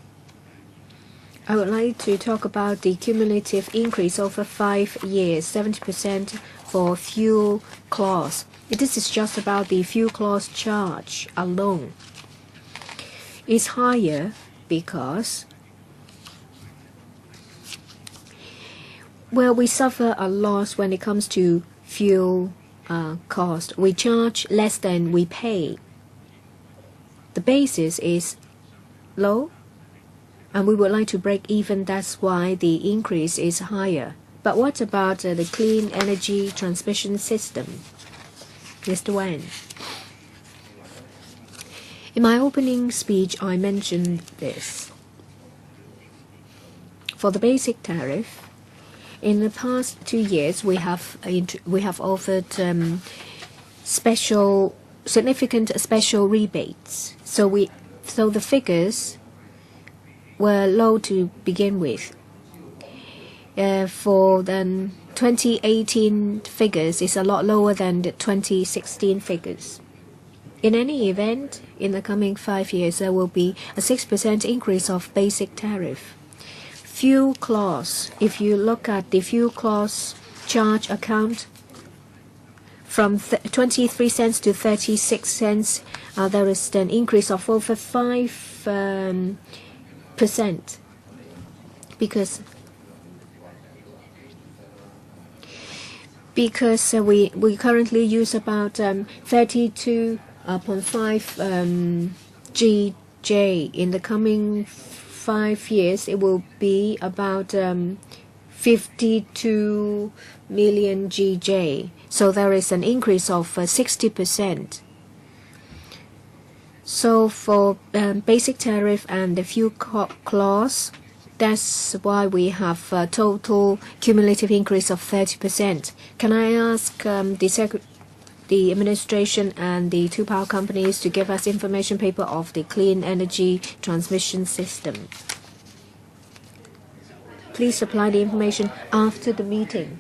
I would like to talk about the cumulative increase over 5 years, 70% for fuel clause. This is just about the fuel clause charge alone. It's higher because we suffer a loss when it comes to fuel cost. We charge less than we pay. The basis is low, and we would like to break even. That's why the increase is higher. But what about the clean energy transmission system? Mr. Wan. In my opening speech, I mentioned this. For the basic tariff, in the past 2 years, we have offered significant special rebates. So the figures were low to begin with. For the 2018 figures, it's a lot lower than the 2016 figures. In any event, in the coming 5 years, there will be a 6% increase of basic tariff. Fuel clause, if you look at the fuel clause charge account, from 23 cents to 36 cents, there is an increase of over 5%. Because we currently use about 32.5 GJ. In the coming 5 years, it will be about 52 million GJ. So there is an increase of 60%. So for basic tariff and the fuel clause, that's why we have a total cumulative increase of 30%. Can I ask the administration and the two power companies to give us information paper of the clean energy transmission system? Please supply the information after the meeting.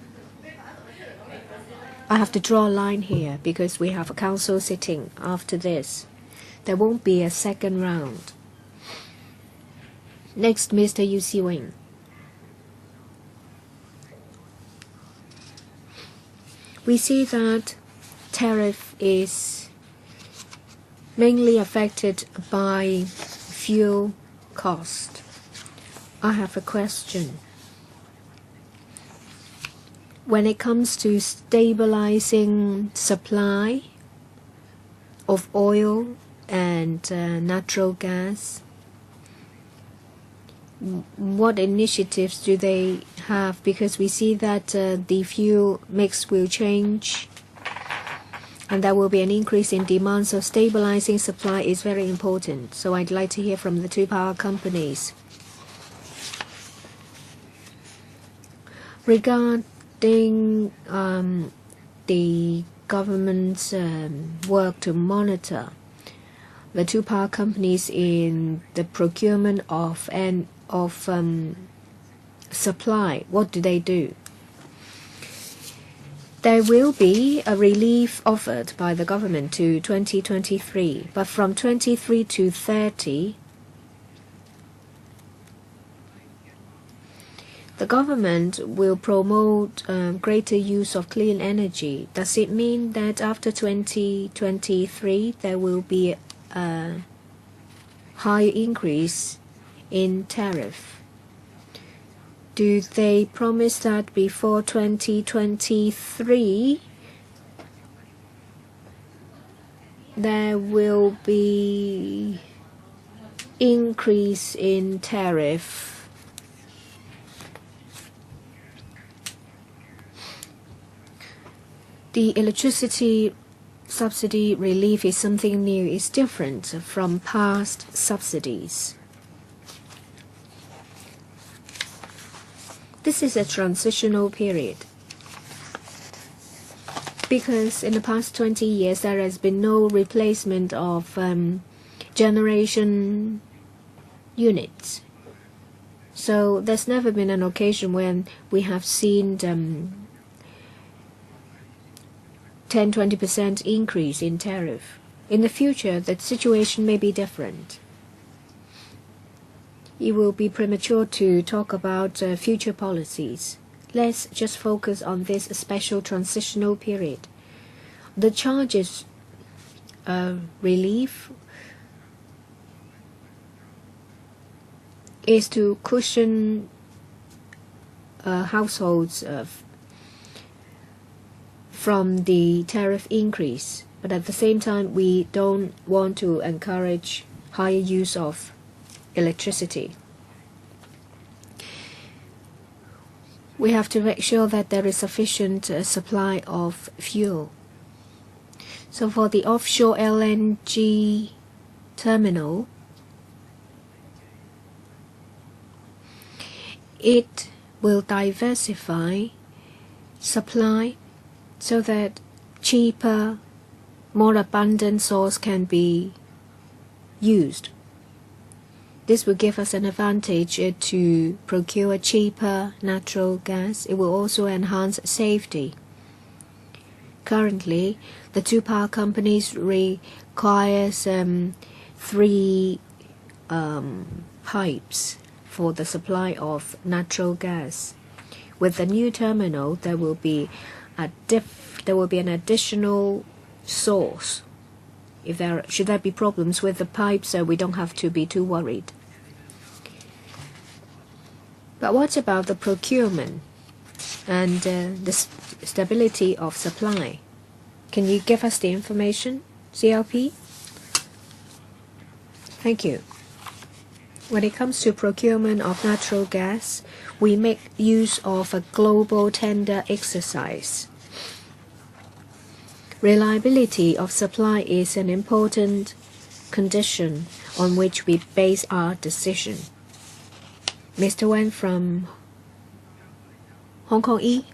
I have to draw a line here because we have a council sitting after this. There won't be a second round. Next, Mr. Yu Siwing. We see that tariff is mainly affected by fuel cost. I have a question. When it comes to stabilizing supply of oil and natural gas, what initiatives do they have? Because we see that the fuel mix will change and there will be an increase in demand, so stabilizing supply is very important. So I'd like to hear from the two power companies. Regarding the government's work to monitor the two power companies in the procurement of supply, what do? There will be a relief offered by the government to 2023, but from 23 to 30, the government will promote greater use of clean energy. Does it mean that after 2023 there will be a high increase in tariff? Do they promise that before 2023 there will be increase in tariff? The electricity subsidy relief is something new. It's different from past subsidies. This is a transitional period because in the past 20 years there has been no replacement of generation units. So there's never been an occasion when we have seen 10–20% increase in tariff. In the future, the situation may be different. It will be premature to talk about future policies. Let's just focus on this special transitional period. The charges relief is to cushion households from the tariff increase, but at the same time we don't want to encourage higher use of electricity. We have to make sure that there is sufficient supply of fuel. So for the offshore LNG terminal, it will diversify supply so that cheaper, more abundant source can be used. This will give us an advantage to procure cheaper natural gas. It will also enhance safety. Currently, the two power companies require 3 pipes for the supply of natural gas. With the new terminal, there will be an additional source. If should there be problems with the pipes, we don't have to be too worried. But what about the procurement and the stability of supply? Can you give us the information, CLP? Thank you. When it comes to procurement of natural gas, we make use of a global tender exercise. Reliability of supply is an important condition on which we base our decision. Mr. Wen from Hong Kong E.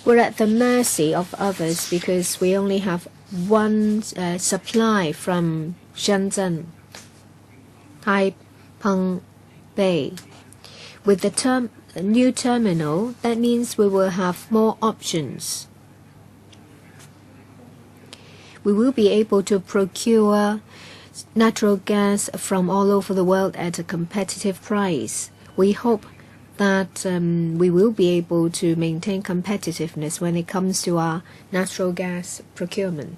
We're at the mercy of others because we only have one supply from Shenzhen, Taiping Bay. With the new terminal, that means we will have more options. we will be able to procure natural gas from all over the world at a competitive price. We hope that we will be able to maintain competitiveness when it comes to our natural gas procurement.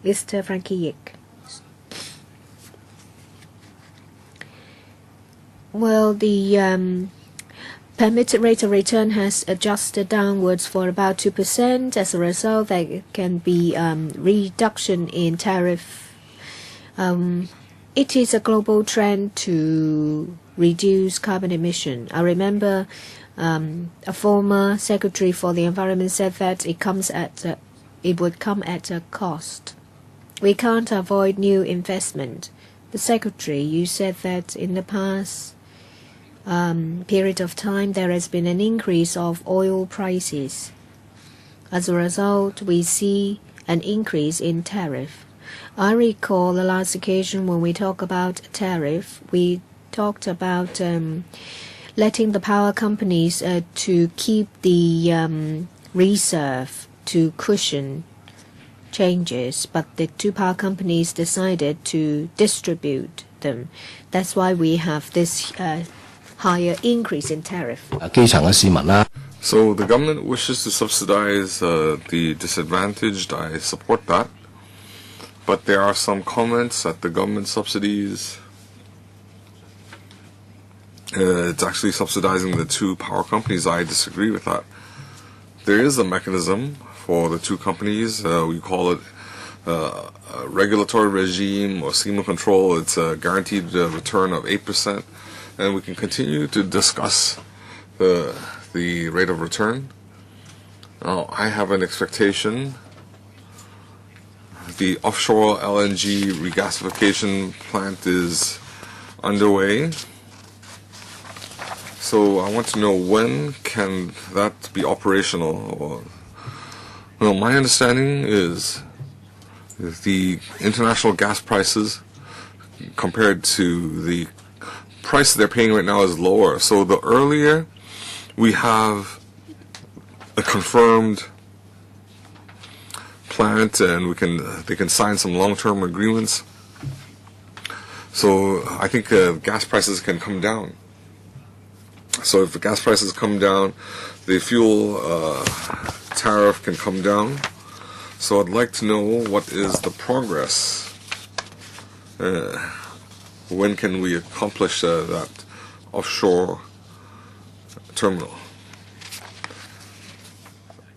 Mr. Frankie Yik. Well, the permitted rate of return has adjusted downwards for about 2%. As a result, there can be reduction in tariff. It is a global trend to reduce carbon emission. I remember a former secretary for the environment said that it would come at a cost. We can't avoid new investment. The secretary, you said that in the past period of time there has been an increase of oil prices. As a result, we see an increase in tariff. I recall the last occasion when we talk about tariff, we talked about letting the power companies to keep the reserve to cushion changes, but the two power companies decided to distribute them. That's why we have this higher increase in tariff. So the government wishes to subsidize the disadvantaged. I support that. But there are some comments that the government subsidies, it's actually subsidizing the two power companies. I disagree with that. There is a mechanism for the two companies. We call it a regulatory regime or scheme of control. It's a guaranteed return of 8%. And we can continue to discuss the rate of return. Now, I have an expectation. The offshore LNG regasification plant is underway. So I want to know, when can that be operational? Well, my understanding is the international gas prices compared to the price they're paying right now is lower. So the earlier we have a confirmed plant and they can sign some long-term agreements. So I think gas prices can come down. So if the gas prices come down, the fuel tariff can come down. So I'd like to know, what is the progress? When can we accomplish that offshore terminal?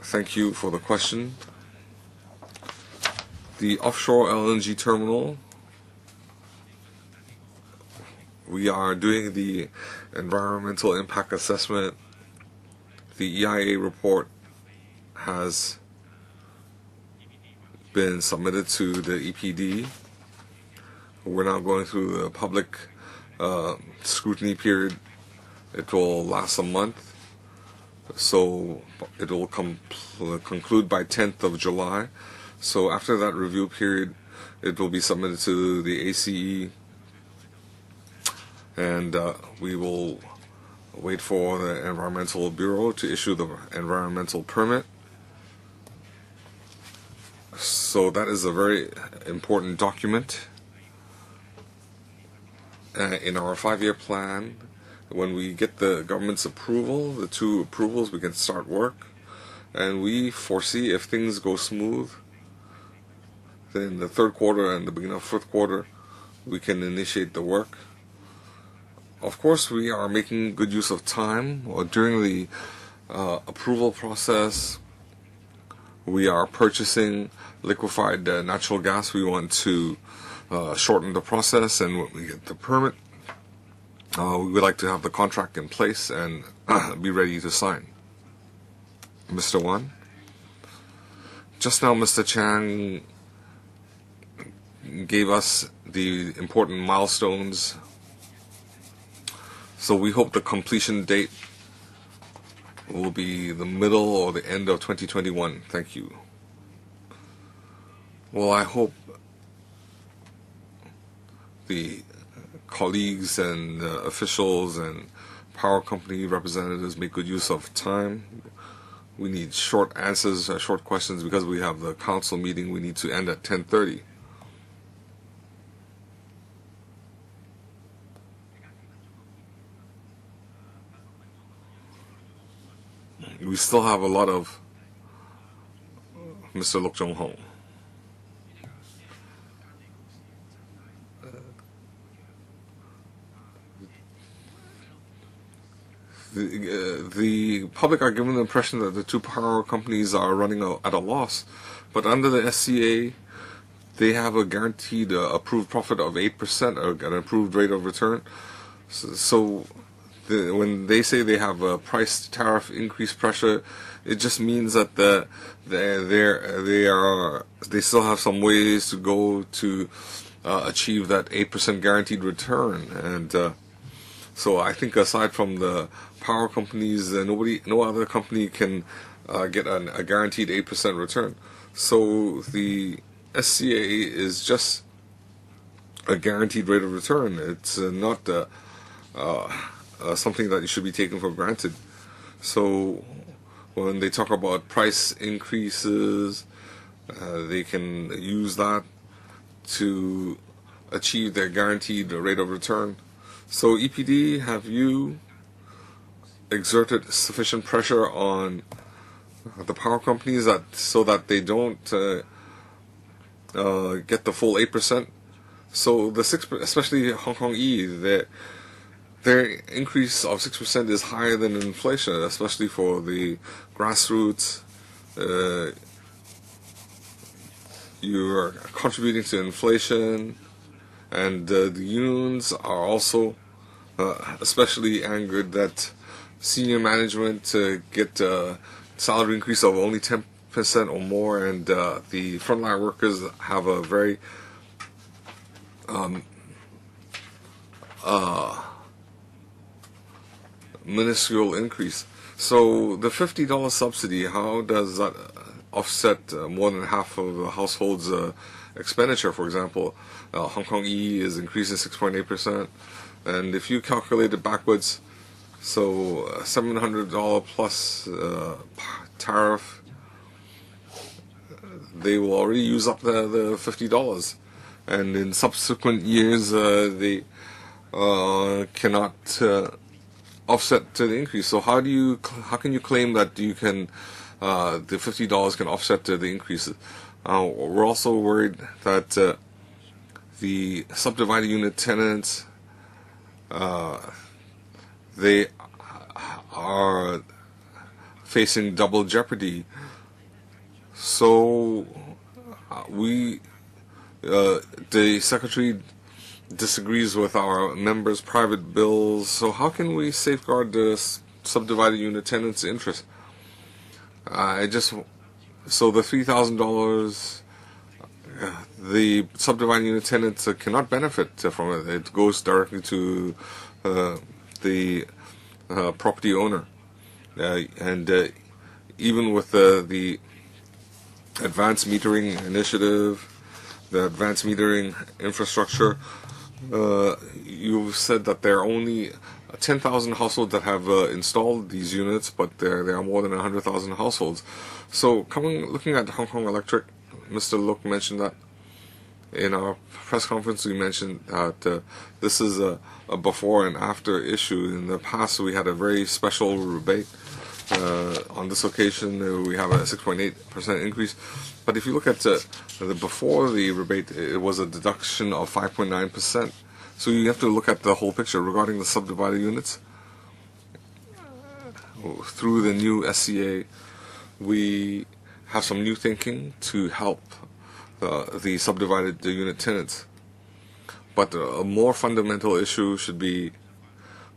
Thank you for the question. The offshore LNG terminal, we are doing the environmental impact assessment. The EIA report has been submitted to the EPD. We're now going through the public scrutiny period. It will last a month. So it will conclude by 10th of July. So after that review period, it will be submitted to the ACE, and we will wait for the Environmental Bureau to issue the environmental permit. So that is a very important document. In our 5-year plan, when we get the government's approval, the two approvals, we can start work. And we foresee, if things go smooth, then the third quarter and the beginning of fourth quarter, we can initiate the work. Of course, we are making good use of time. During the approval process, we are purchasing liquefied natural gas. We want to shorten the process, and when we get the permit, we would like to have the contract in place and be ready to sign. Mr. Wan? Just now, Mr. Chang gave us the important milestones. So we hope the completion date will be the middle or the end of 2021. Thank you. Well, I hope the colleagues and officials and power company representatives make good use of time. we need short answers, short questions, because we have the council meeting. We need to end at 10:30. We still have a lot of Mr. Luk Jong Ho. The public are given the impression that the two power companies are running at a loss, but under the SCA, they have a guaranteed approved profit of 8%, or an approved rate of return. So when they say they have a price tariff increase pressure, it just means that they still have some ways to go to achieve that 8% guaranteed return. And so I think aside from the power companies, no other company can get a guaranteed 8% return. So the SCA is just a guaranteed rate of return. It's not something that you should be taken for granted. So when they talk about price increases, they can use that to achieve their guaranteed rate of return. So EPD, have you exerted sufficient pressure on the power companies so that they don't get the full 8%? So the 6%, especially Hong Kong E, their increase of 6% is higher than inflation, especially for the grassroots. You're contributing to inflation, and the unions are also especially angered that senior management get a salary increase of only 10% or more, and the frontline workers have a very minuscule increase. So the $50 subsidy, how does that offset more than half of the household's expenditure? For example, Hong Kong E is increasing 6.8%, and if you calculate it backwards, so $700 plus tariff, they will already use up the $50, and in subsequent years they cannot offset to the increase. So how can you claim that you can the $50 can offset the increases? We're also worried that the subdivided unit tenants, they are facing double jeopardy. So the Secretary disagrees with our members' private bills. So how can we safeguard the subdivided unit tenants' interest? So the $3,000, the subdivided unit tenants cannot benefit from it. It goes directly to the property owner, and even with the advanced metering initiative, the advanced metering infrastructure, you've said that there are only 10,000 households that have installed these units, but there are more than 100,000 households. So looking at Hong Kong Electric, Mr. Luk mentioned that in our press conference. We mentioned that this is a before and after issue. In the past, we had a very special rebate. On this occasion, we have a 6.8% increase. But if you look at the before the rebate, it was a deduction of 5.9%. So you have to look at the whole picture regarding the subdivided units. Through the new SCA, we have some new thinking to help the subdivided unit tenants. But a more fundamental issue should be,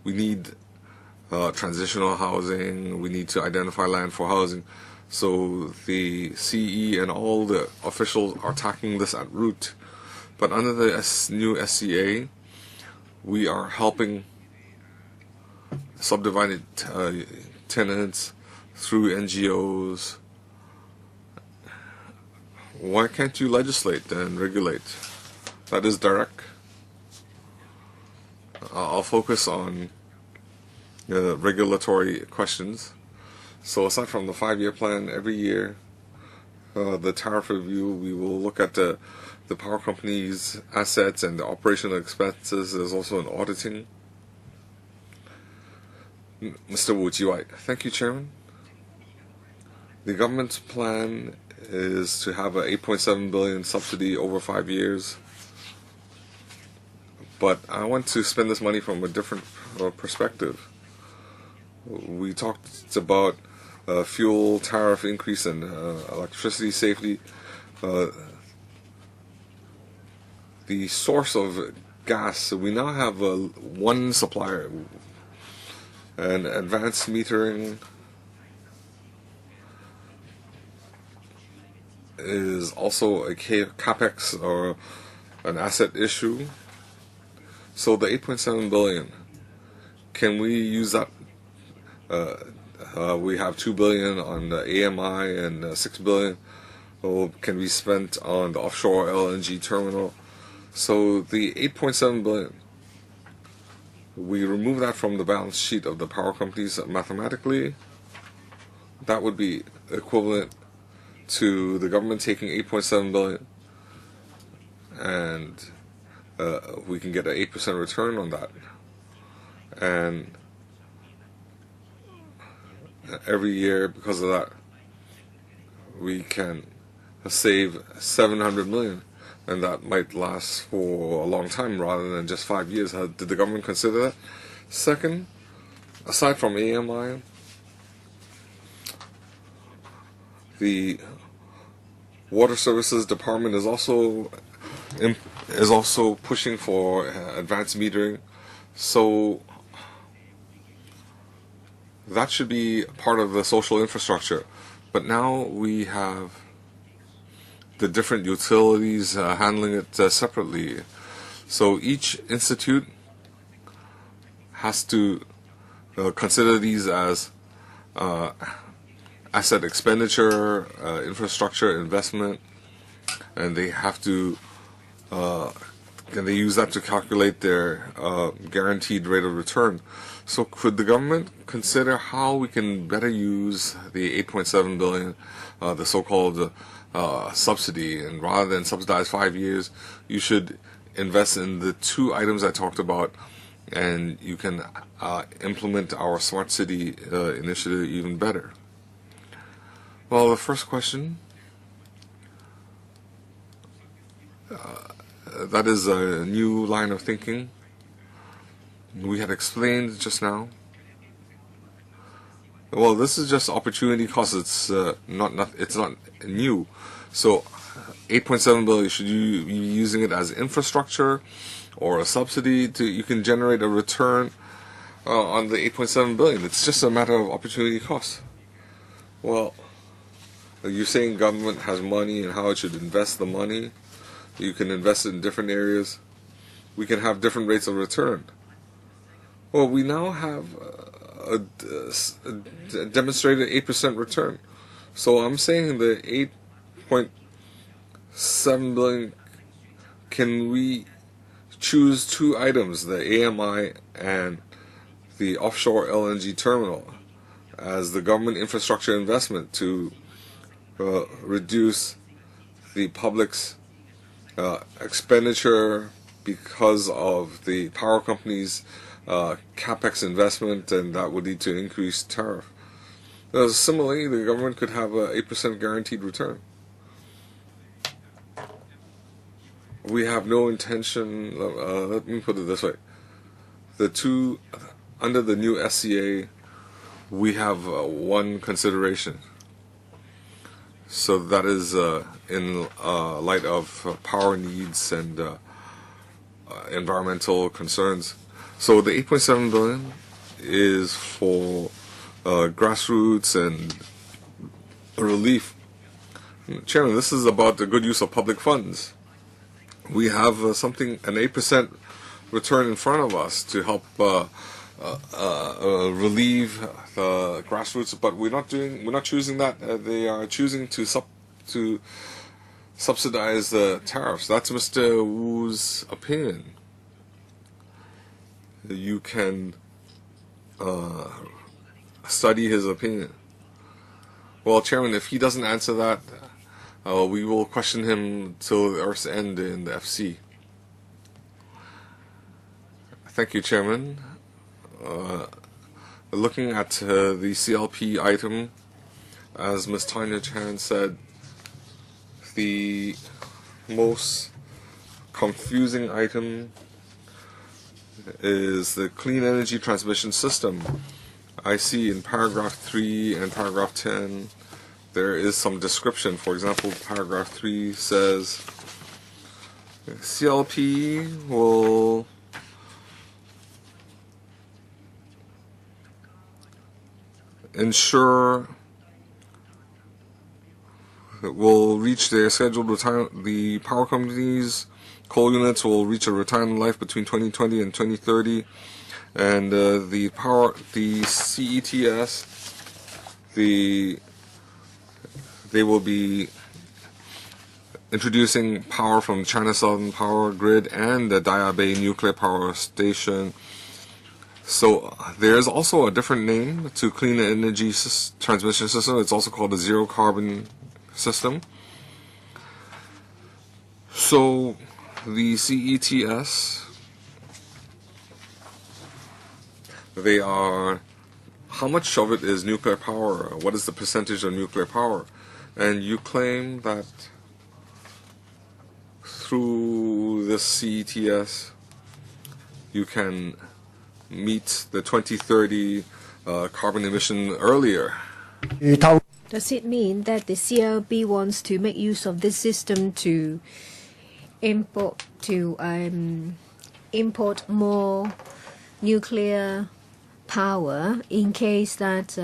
we need transitional housing, we need to identify land for housing. So the CE and all the officials are tackling this at root. But under the new SCA, we are helping subdivided tenants through NGOs. Why can't you legislate and regulate? That is direct. I'll focus on regulatory questions. So aside from the 5-year plan, every year, the tariff review, we will look at the power company's assets and the operational expenses. There's also an auditing. Mr. Wu Jiwai. Thank you, Chairman. The government's plan is to have a 8.7 billion subsidy over 5 years. But I want to spend this money from a different perspective. We talked about fuel tariff increase and electricity safety. The source of gas, we now have one supplier, and advanced metering is also a capex or an asset issue. So the 8.7 billion, can we use that? We have 2 billion on the AMI and 6 billion can be spent on the offshore LNG terminal. So the 8.7 billion, we remove that from the balance sheet of the power companies mathematically. That would be equivalent to the government taking 8.7 billion, and we can get an 8% return on that. And every year, because of that, we can save 700 million, and that might last for a long time rather than just 5 years. Did the government consider that? Second, aside from AMI, the Water Services Department is also pushing for advanced metering, so that should be part of the social infrastructure. But now we have the different utilities handling it separately. So each institute has to consider these as asset expenditure, infrastructure investment, and they have to and they use that to calculate their guaranteed rate of return. So could the government consider how we can better use the 8.7 billion, the so-called subsidy, and rather than subsidize 5 years, you should invest in the 2 items I talked about, and you can implement our smart city initiative even better. Well, the first question, that is a new line of thinking. We had explained just now. Well, this is just opportunity cost. It's it's not new. So 8.7 billion, should you be using it as infrastructure or a subsidy you can generate a return on the 8.7 billion? It's just a matter of opportunity cost. Well, you're saying government has money and how it should invest the money. You can invest it in different areas. We can have different rates of return. Well, we now have a demonstrated 8% return. So I'm saying the 8.7 billion, can we choose 2 items, the AMI and the offshore LNG terminal, as the government infrastructure investment to reduce the public's expenditure because of the power companies' capex investment, and that would lead to increased tariff. Similarly, the government could have a 8% guaranteed return. We have no intention, let me put it this way, under the new SCA, we have one consideration. So that is in light of power needs and environmental concerns. So the 8.7 billion is for grassroots and relief. Chairman, this is about the good use of public funds. We have an 8% return in front of us to help relieve the grassroots, but we're not choosing that. They are choosing to subsidize the tariffs. That's Mr. Wu's opinion. You can study his opinion. Well, Chairman, if he doesn't answer that, we will question him till the Earth's end in the FC. Thank you, Chairman. Looking at the CLP item, as Ms. Tanya Chan said, the most confusing item is the clean energy transmission system. I see in paragraph 3 and paragraph 10 there is some description. For example, paragraph 3 says CLP will ensure will reach their scheduled retirement. The power companies' coal units will reach a retirement life between 2020 and 2030, and the CETS, they will be introducing power from China Southern Power Grid and the Daya Bay Nuclear Power Station. So there's also a different name to clean energy transmission system. It's also called a zero carbon system. So the CETS, they are, how much of it is nuclear power? What is the percentage of nuclear power? And you claim that through this CETS you can meet the 2030 carbon emission earlier. Does it mean that the CLB wants to make use of this system to import more nuclear power in case that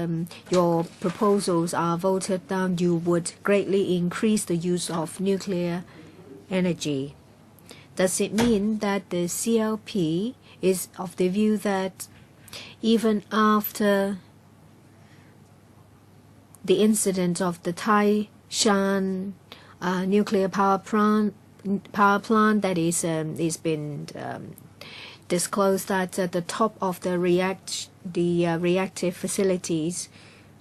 your proposals are voted down? You would greatly increase the use of nuclear energy. Does it mean that the CLP is of the view that even after the incident of the Taishan nuclear power plant that is been disclosed that at the top of the reactive facilities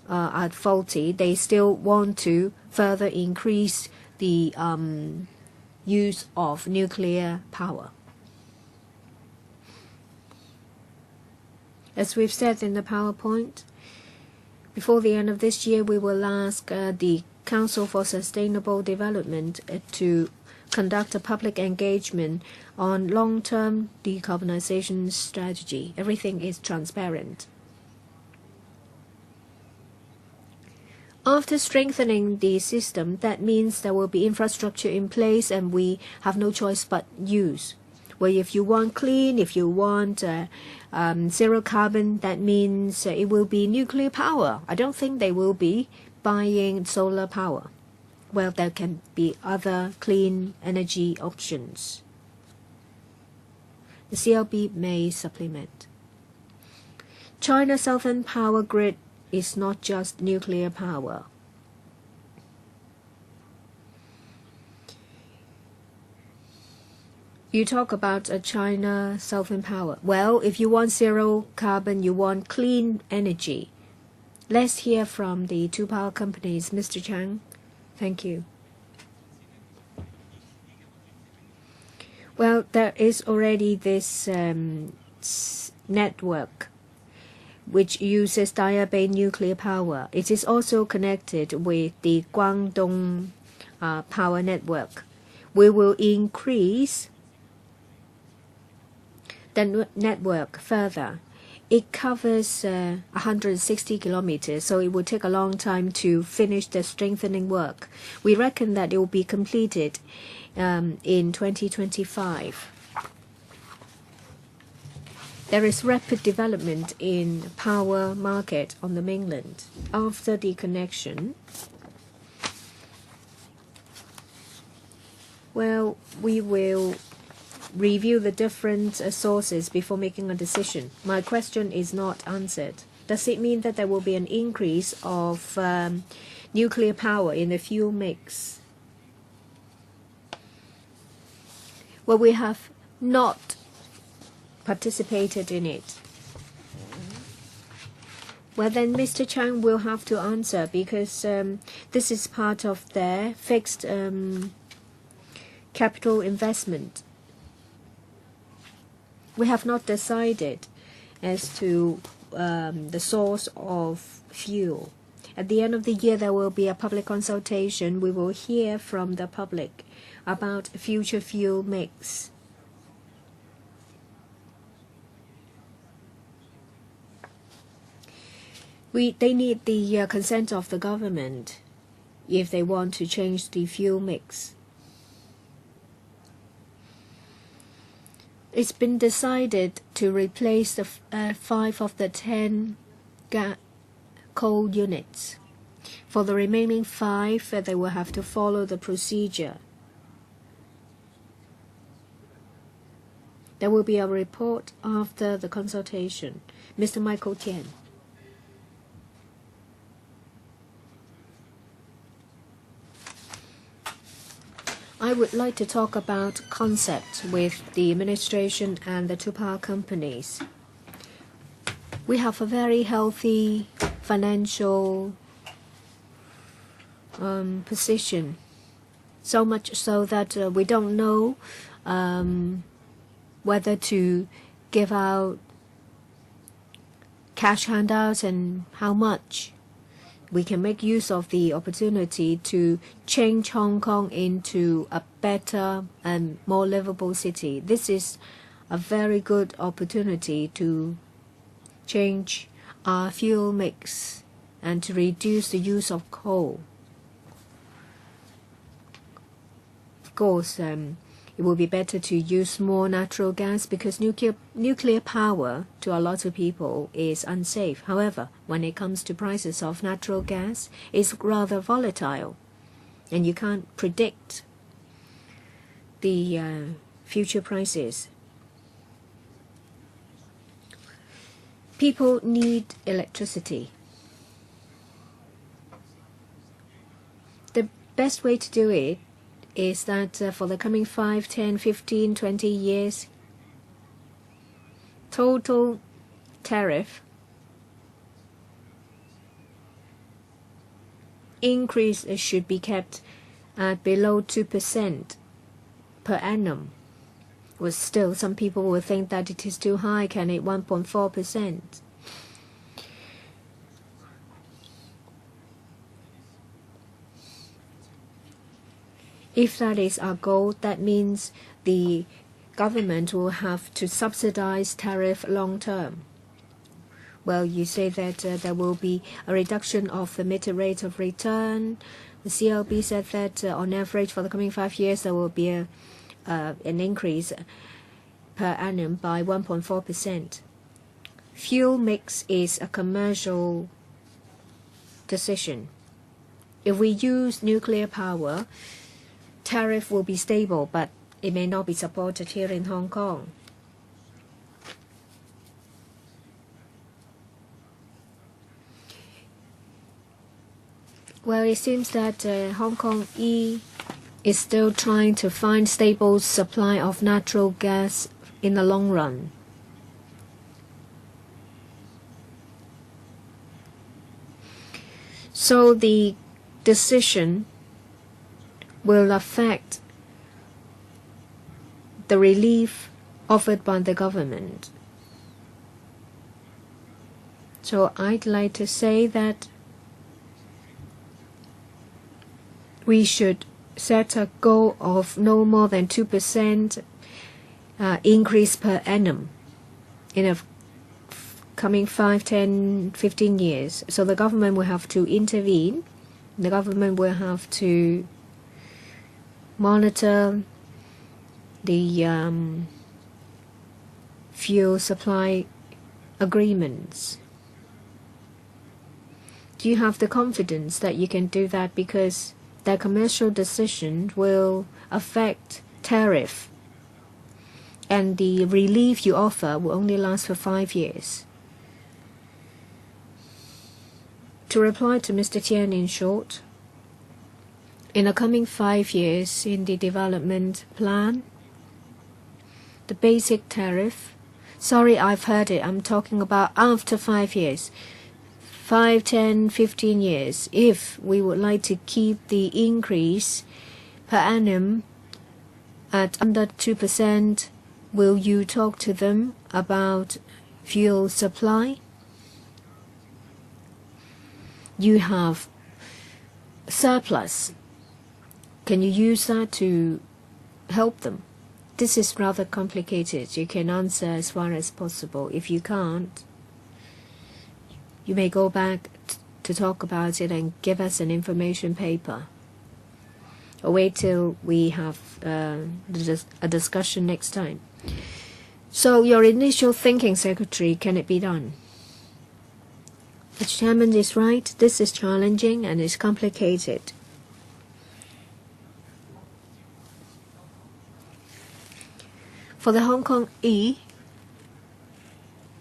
are faulty, they still want to further increase the use of nuclear power? As we've said in the PowerPoint, before the end of this year, we will ask the Council for Sustainable Development to conduct a public engagement on long-term decarbonization strategy. Everything is transparent. After strengthening the system, that means there will be infrastructure in place and we have no choice but use. Well, if you want clean, if you want zero carbon, that means it will be nuclear power. I don't think they will be buying solar power. Well, there can be other clean energy options. The CLB may supplement. China Southern Power Grid is not just nuclear power. You talk about China Southern Power. Well, if you want zero carbon, you want clean energy. Let's hear from the two power companies. Mr. Chang, thank you. Well, there is already this network which uses Daya Bay nuclear power. It is also connected with the Guangdong power network. We will increase the network further. It covers 160 kilometers, so it will take a long time to finish the strengthening work. We reckon that it will be completed in 2025. There is rapid development in power market on the mainland. After the connection, well, we will review the different sources before making a decision. My question is not answered. Does it mean that there will be an increase of nuclear power in the fuel mix? Well, we have not participated in it. Well, then Mr. Chang will have to answer because this is part of their fixed capital investment. We have not decided as to the source of fuel. At the end of the year, there will be a public consultation. We will hear from the public about future fuel mix. They need the consent of the government if they want to change the fuel mix. It's been decided to replace the 5 of the 10 coal units. For the remaining 5, they will have to follow the procedure. There will be a report after the consultation. Mr. Michael Tian. I would like to talk about concept with the administration and the two power companies. We have a very healthy financial position, so much so that we don't know whether to give out cash handouts and how much. We can make use of the opportunity to change Hong Kong into a better and more livable city. This is a very good opportunity to change our fuel mix and to reduce the use of coal. Of course, it will be better to use more natural gas because nuclear power to a lot of people is unsafe. However, when it comes to prices of natural gas, it's rather volatile and you can't predict the future prices. People need electricity. The best way to do it is that for the coming 5, 10, 15, 20 years, total tariff increase should be kept at below 2% per annum. Well, still, some people will think that it is too high. Can it 1.4%? If that is our goal, that means the government will have to subsidize tariff long term. Well, you say that there will be a reduction of the mid rate of return. The CLB said that on average for the coming 5 years there will be an increase per annum by 1.4%. Fuel mix is a commercial decision. If we use nuclear power, tariff will be stable, but it may not be supported here in Hong Kong. Well, it seems that Hong Kong E is still trying to find stable supply of natural gas in the long run. So the decision will affect the relief offered by the government. So I'd like to say that we should set a goal of no more than 2% increase per annum in the coming 5, 10, 15 years. So the government will have to intervene. The government will have to monitor the fuel supply agreements. Do you have the confidence that you can do that? Because their commercial decision will affect tariff, and the relief you offer will only last for 5 years. To reply to Mr. Tian in short, in the coming 5 years in the development plan, the basic tariff, sorry, I've heard it, I'm talking about after 5 years. 5, 10, 15 years, if we would like to keep the increase per annum at under 2%, will you talk to them about fuel supply? You have surplus. Can you use that to help them? This is rather complicated. You can answer as far as possible. If you can't, you may go back to talk about it and give us an information paper. Or wait till we have a discussion next time. So your initial thinking, Secretary, can it be done? The Chairman is right. This is challenging and it's complicated. For the Hong Kong E,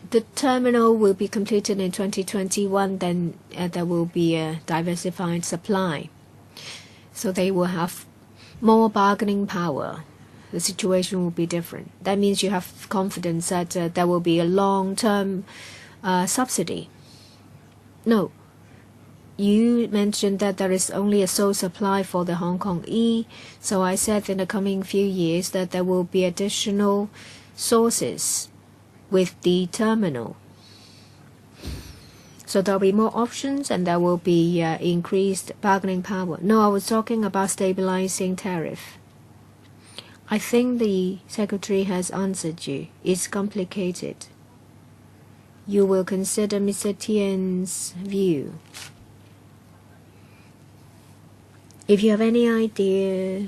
the terminal will be completed in 2021, then there will be a diversified supply. So they will have more bargaining power. The situation will be different. That means you have confidence that there will be a long-term subsidy. No. You mentioned that there is only a sole supply for the Hong Kong E, so I said in the coming few years that there will be additional sources with the terminal. So there will be more options and there will be increased bargaining power. No, I was talking about stabilizing tariff. I think the Secretary has answered you. It's complicated. You will consider Mr. Tian's view. If you have any idea,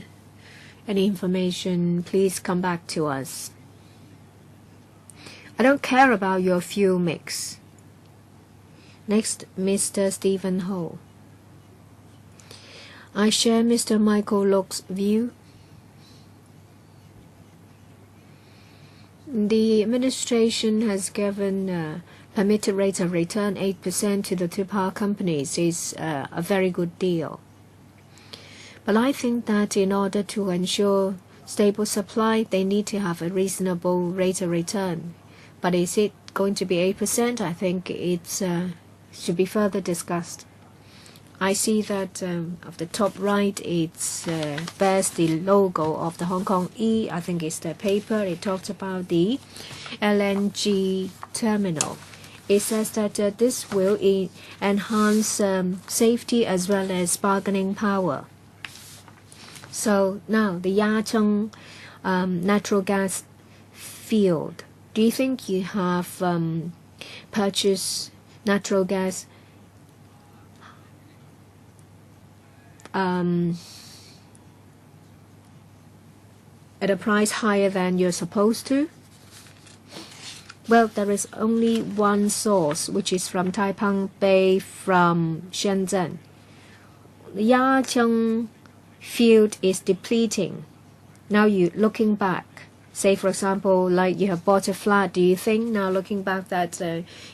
any information, please come back to us. I don't care about your fuel mix. Next, Mr. Stephen Ho. I share Mr. Michael Luk's view. The administration has given permitted rate of return 8% to the two power companies. Is a very good deal. But I think that in order to ensure stable supply, they need to have a reasonable rate of return. But is it going to be 8%? I think it should be further discussed. I see that of the top right, it bears the logo of the Hong Kong E. I think it's the paper. It talks about the LNG terminal. It says that this will enhance safety as well as bargaining power. So now the Yacheng natural gas field. Do you think you have purchased natural gas at a price higher than you're supposed to? Well, there is only one source, which is from Taiping Bay from Shenzhen. The Yacheng field is depleting. Now you looking back, say for example, like you have bought a flat, do you think now looking back that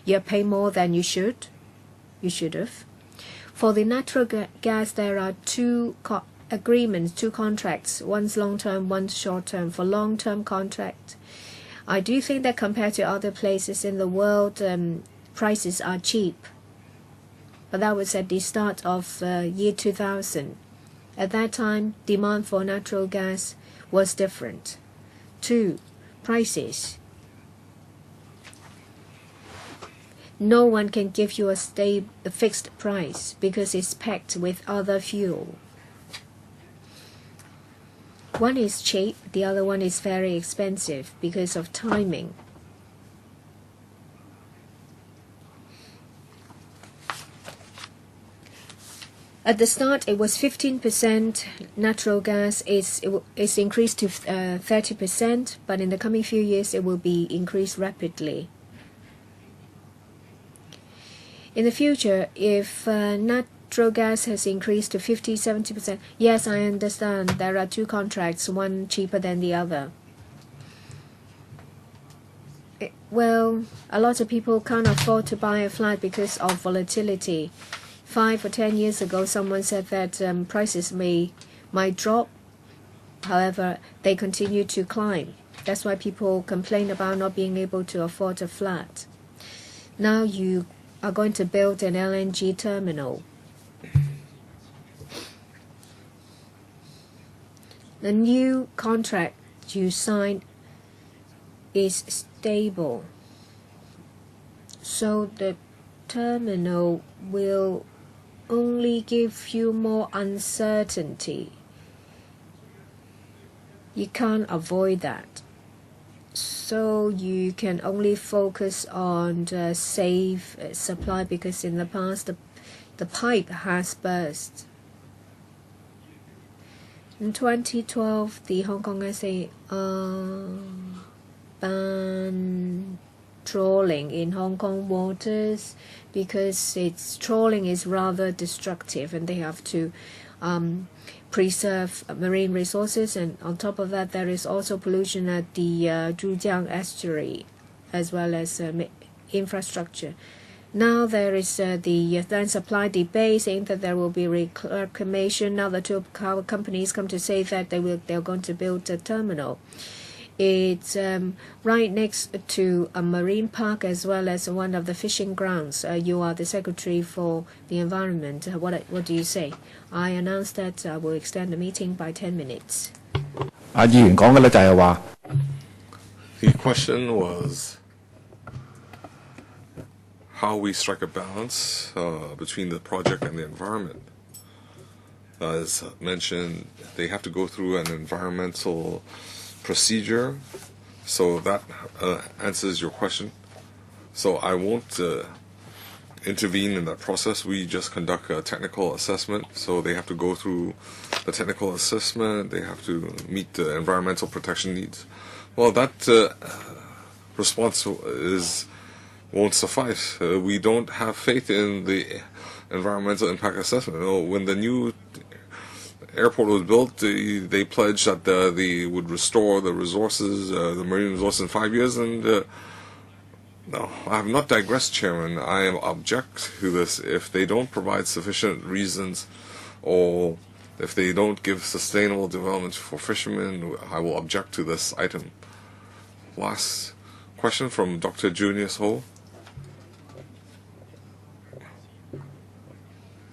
you pay more than you should? You should have. For the natural gas, there are two agreements, two contracts. One's long-term, one's short-term. For long-term contract, I do think that compared to other places in the world, prices are cheap. But that was at the start of year 2000. At that time, demand for natural gas was different. 2. Prices. No one can give you a fixed price because it's packed with other fuel. One is cheap, the other one is very expensive because of timing. At the start, it was 15% natural gas. It's increased to 30%, but in the coming few years, it will be increased rapidly. In the future, if natural gas has increased to 50-70%, yes, I understand there are two contracts, one cheaper than the other. Well, a lot of people can't afford to buy a flat because of volatility. 5 or 10 years ago, someone said that prices might drop. However, they continue to climb. That's why people complain about not being able to afford a flat. Now you are going to build an LNG terminal. The new contract you signed is stable, so the terminal will only give you more uncertainty. You can't avoid that. So you can only focus on the safe supply, because in the past the pipe has burst. In 2012, the Hong Kong SA banned trawling in Hong Kong waters because its trawling is rather destructive, and they have to preserve marine resources. And on top of that, there is also pollution at the Zhujiang estuary, as well as infrastructure. Now there is the land supply debate, saying that there will be reclamation. Now the two companies come to say that they're going to build a terminal. It's right next to a marine park, as well as one of the fishing grounds. You are the Secretary for the Environment. What do you say? I announced that I will extend the meeting by 10 minutes. The question was how we strike a balance between the project and the environment. As mentioned, they have to go through an environmental procedure, so that answers your question. So I won't intervene in that process. We just conduct a technical assessment, so they have to go through the technical assessment, they have to meet the environmental protection needs. Well, that response won't suffice. We don't have faith in the environmental impact assessment. When the new airport was built, they pledged that they would restore the resources, the marine resources, in 5 years. And no, I have not digressed, Chairman. I object to this. If they don't provide sufficient reasons, or if they don't give sustainable development for fishermen, I will object to this item. Last question from Dr. Junius Ho.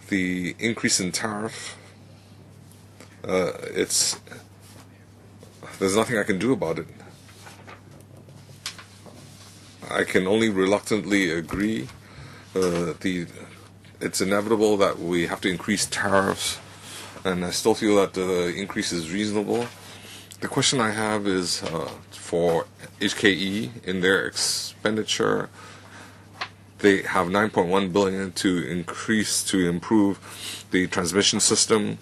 The increase in tariff, there's nothing I can do about it. I can only reluctantly agree. It's inevitable that we have to increase tariffs, and I still feel that the increase is reasonable. The question I have is for HKE in their expenditure. They have 9.1 billion to improve the transmission system.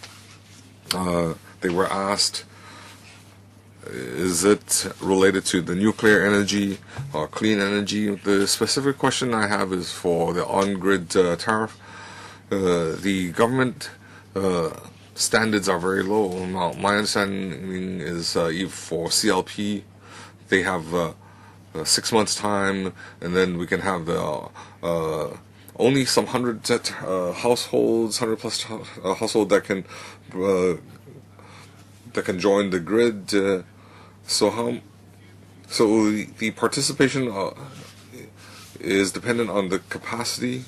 They were asked, is it related to the nuclear energy or clean energy? The specific question I have is for the on-grid tariff. The government standards are very low. Now, my understanding is even for CLP, they have 6 months time, and then we can have the only some 100 households, 100 plus household that can join the grid. So the participation is dependent on the capacity.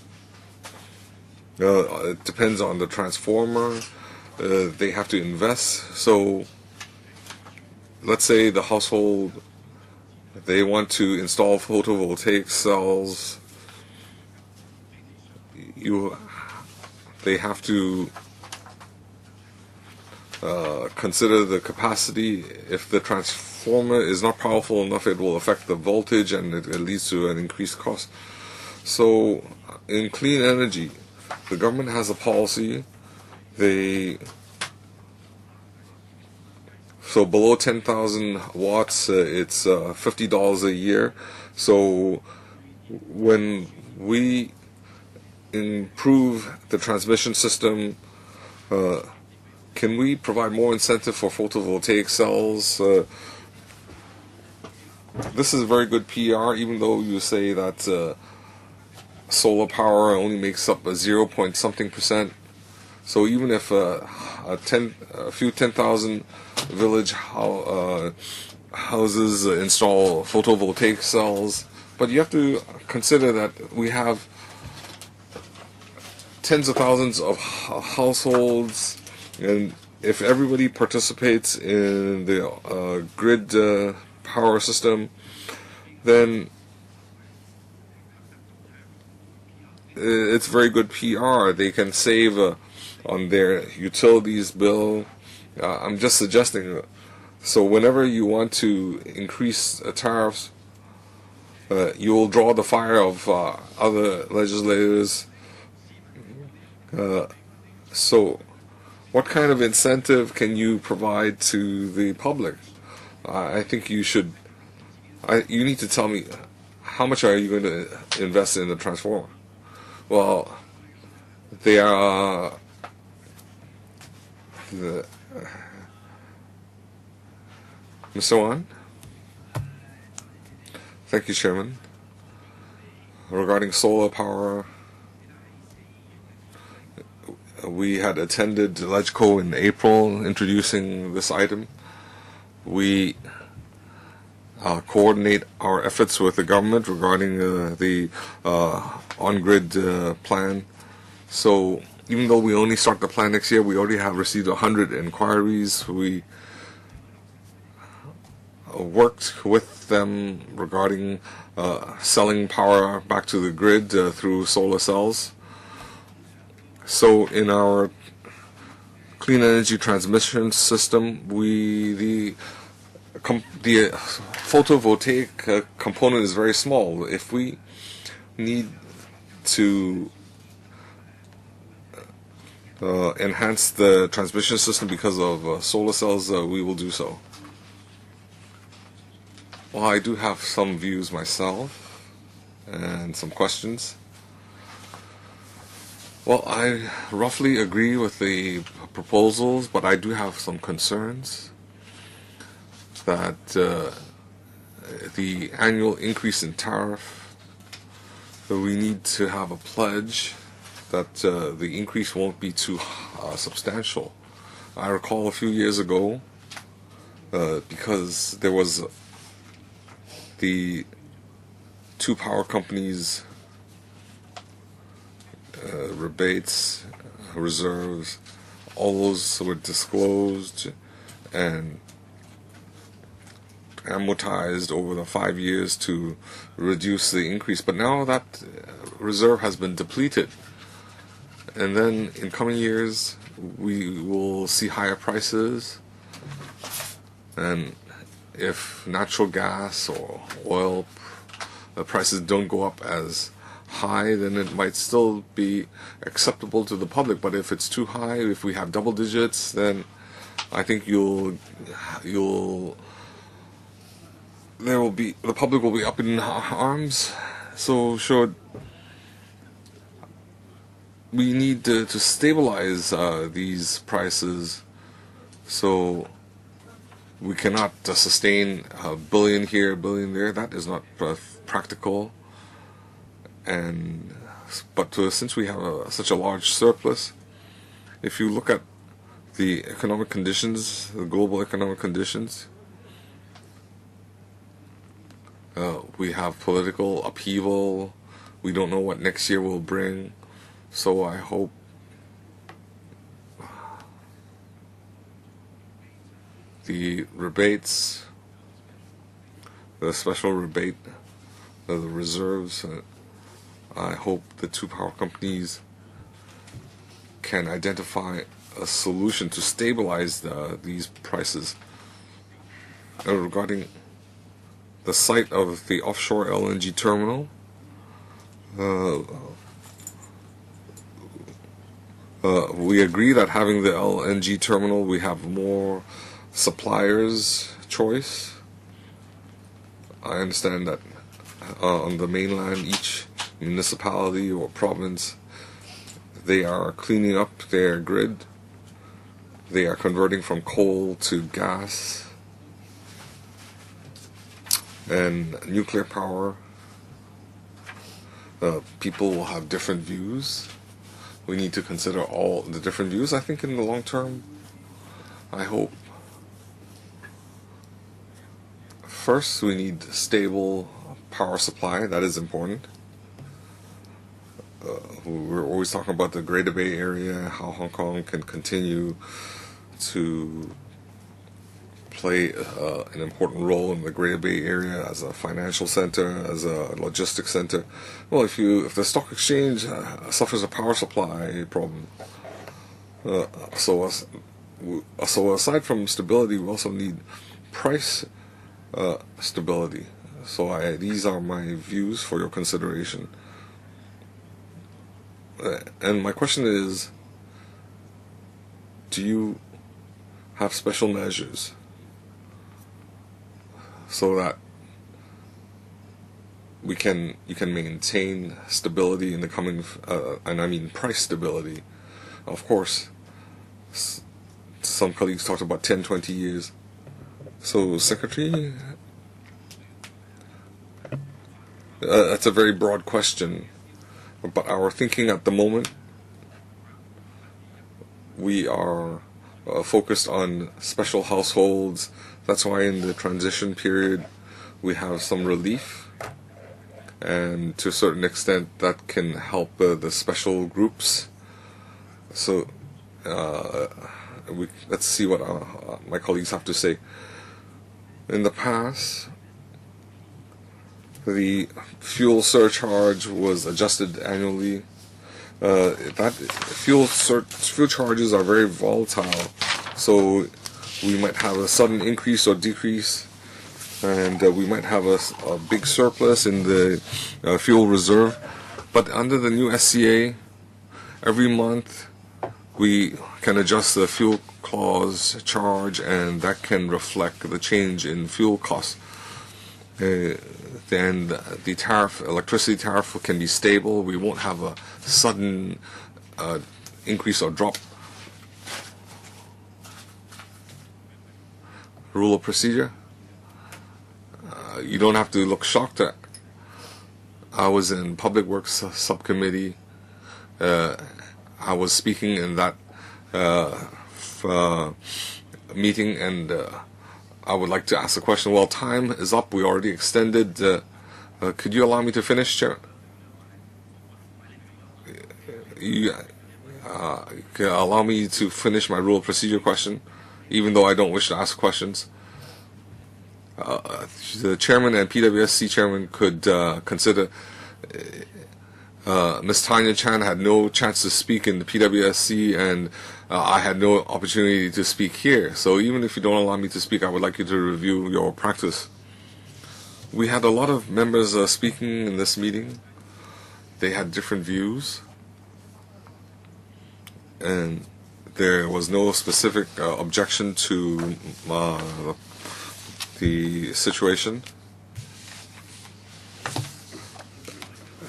It depends on the transformer. They have to invest. So let's say the household, they want to install photovoltaic cells. They have to consider the capacity. If the transformer is not powerful enough, it will affect the voltage, and it leads to an increased cost. So in clean energy, the government has a policy. So below 10,000 watts, it's $50 a year. So when we improve the transmission system, can we provide more incentive for photovoltaic cells? This is very good PR, even though you say that solar power only makes up a 0 point something percent. So even if a few 10,000 village houses install photovoltaic cells, but you have to consider that we have tens of thousands of households, and if everybody participates in the grid power system, then it's very good PR. They can save on their utilities bill. I'm just suggesting. So whenever you want to increase tariffs, you will draw the fire of other legislators. So what kind of incentive can you provide to the public? I think you should. You need to tell me, how much are you going to invest in the transformer? Well, they are Mr. Wan? Thank you, Chairman. Regarding solar power, we had attended LegCo in April introducing this item. We coordinate our efforts with the government regarding the on-grid plan. So even though we only start the plan next year, we already have received 100 inquiries. We worked with them regarding selling power back to the grid through solar cells. So in our clean energy transmission system, the photovoltaic component is very small. If we need to enhance the transmission system because of solar cells, we will do so. Well, I do have some views myself and some questions. Well, I roughly agree with the proposals, but I do have some concerns that the annual increase in tariff, we need to have a pledge that the increase won't be too substantial. I recall a few years ago, because there was the two power companies rebates, reserves, all those were disclosed and amortized over the 5 years to reduce the increase. But now that reserve has been depleted, and then in coming years we will see higher prices, and if natural gas or oil prices don't go up as high, then it might still be acceptable to the public. But if it's too high, if we have double digits, then I think the public will be up in arms. So we need to stabilize these prices, so we cannot sustain a billion here, a billion there. That is not practical. But since we have such a large surplus, if you look at the economic conditions, the global economic conditions, we have political upheaval. We don't know what next year will bring. So I hope the rebates, the special rebate, the reserves, I hope the two power companies can identify a solution to stabilize these prices. Regarding the site of the offshore LNG terminal, we agree that having the LNG terminal, we have more suppliers' choice. I understand that on the mainland, each municipality or province, they are cleaning up their grid. They are converting from coal to gas and nuclear power. People will have different views. We need to consider all the different views. I think in the long term, I hope first we need stable power supply. That is important. we're always talking about the Greater Bay Area, how Hong Kong can continue to play an important role in the Greater Bay Area as a financial center, as a logistics center. Well, if the stock exchange suffers a power supply problem, so aside from stability, we also need price stability. So these are my views for your consideration. And my question is, do you have special measures so that you can maintain stability in the coming, and I mean price stability? Of course, some colleagues talked about 10, 20 years. So, Secretary, that's a very broad question, but our thinking at the moment, we are focused on special households. That's why in the transition period we have some relief, and to a certain extent that can help the special groups. So let's see what my colleagues have to say. In the past, the fuel surcharge was adjusted annually. Fuel charges are very volatile, so we might have a sudden increase or decrease, and we might have a big surplus in the fuel reserve. But under the new SCA, every month we can adjust the fuel clause charge, and that can reflect the change in fuel costs. Then the tariff, electricity tariff, can be stable. We won't have a sudden increase or drop. Rule of procedure. You don't have to look shocked. I was in Public Works Subcommittee. I was speaking in that meeting, and I would like to ask a question. Well, time is up. We already extended. Could you allow me to finish, Chair? Can allow me to finish my rule of procedure question, even though I don't wish to ask questions. The chairman and PWSC chairman could consider. Ms. Tanya Chan had no chance to speak in the PWSC, and I had no opportunity to speak here. So even if you don't allow me to speak, I would like you to review your practice. We had a lot of members speaking in this meeting. They had different views, and there was no specific objection to the situation.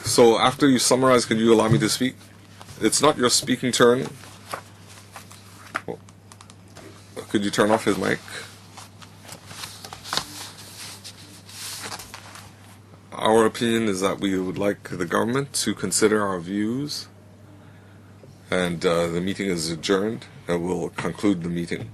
So after you summarize, can you allow me to speak? It's not your speaking turn. Could you turn off his mic? Our opinion is that we would like the government to consider our views, and the meeting is adjourned, and we'll conclude the meeting.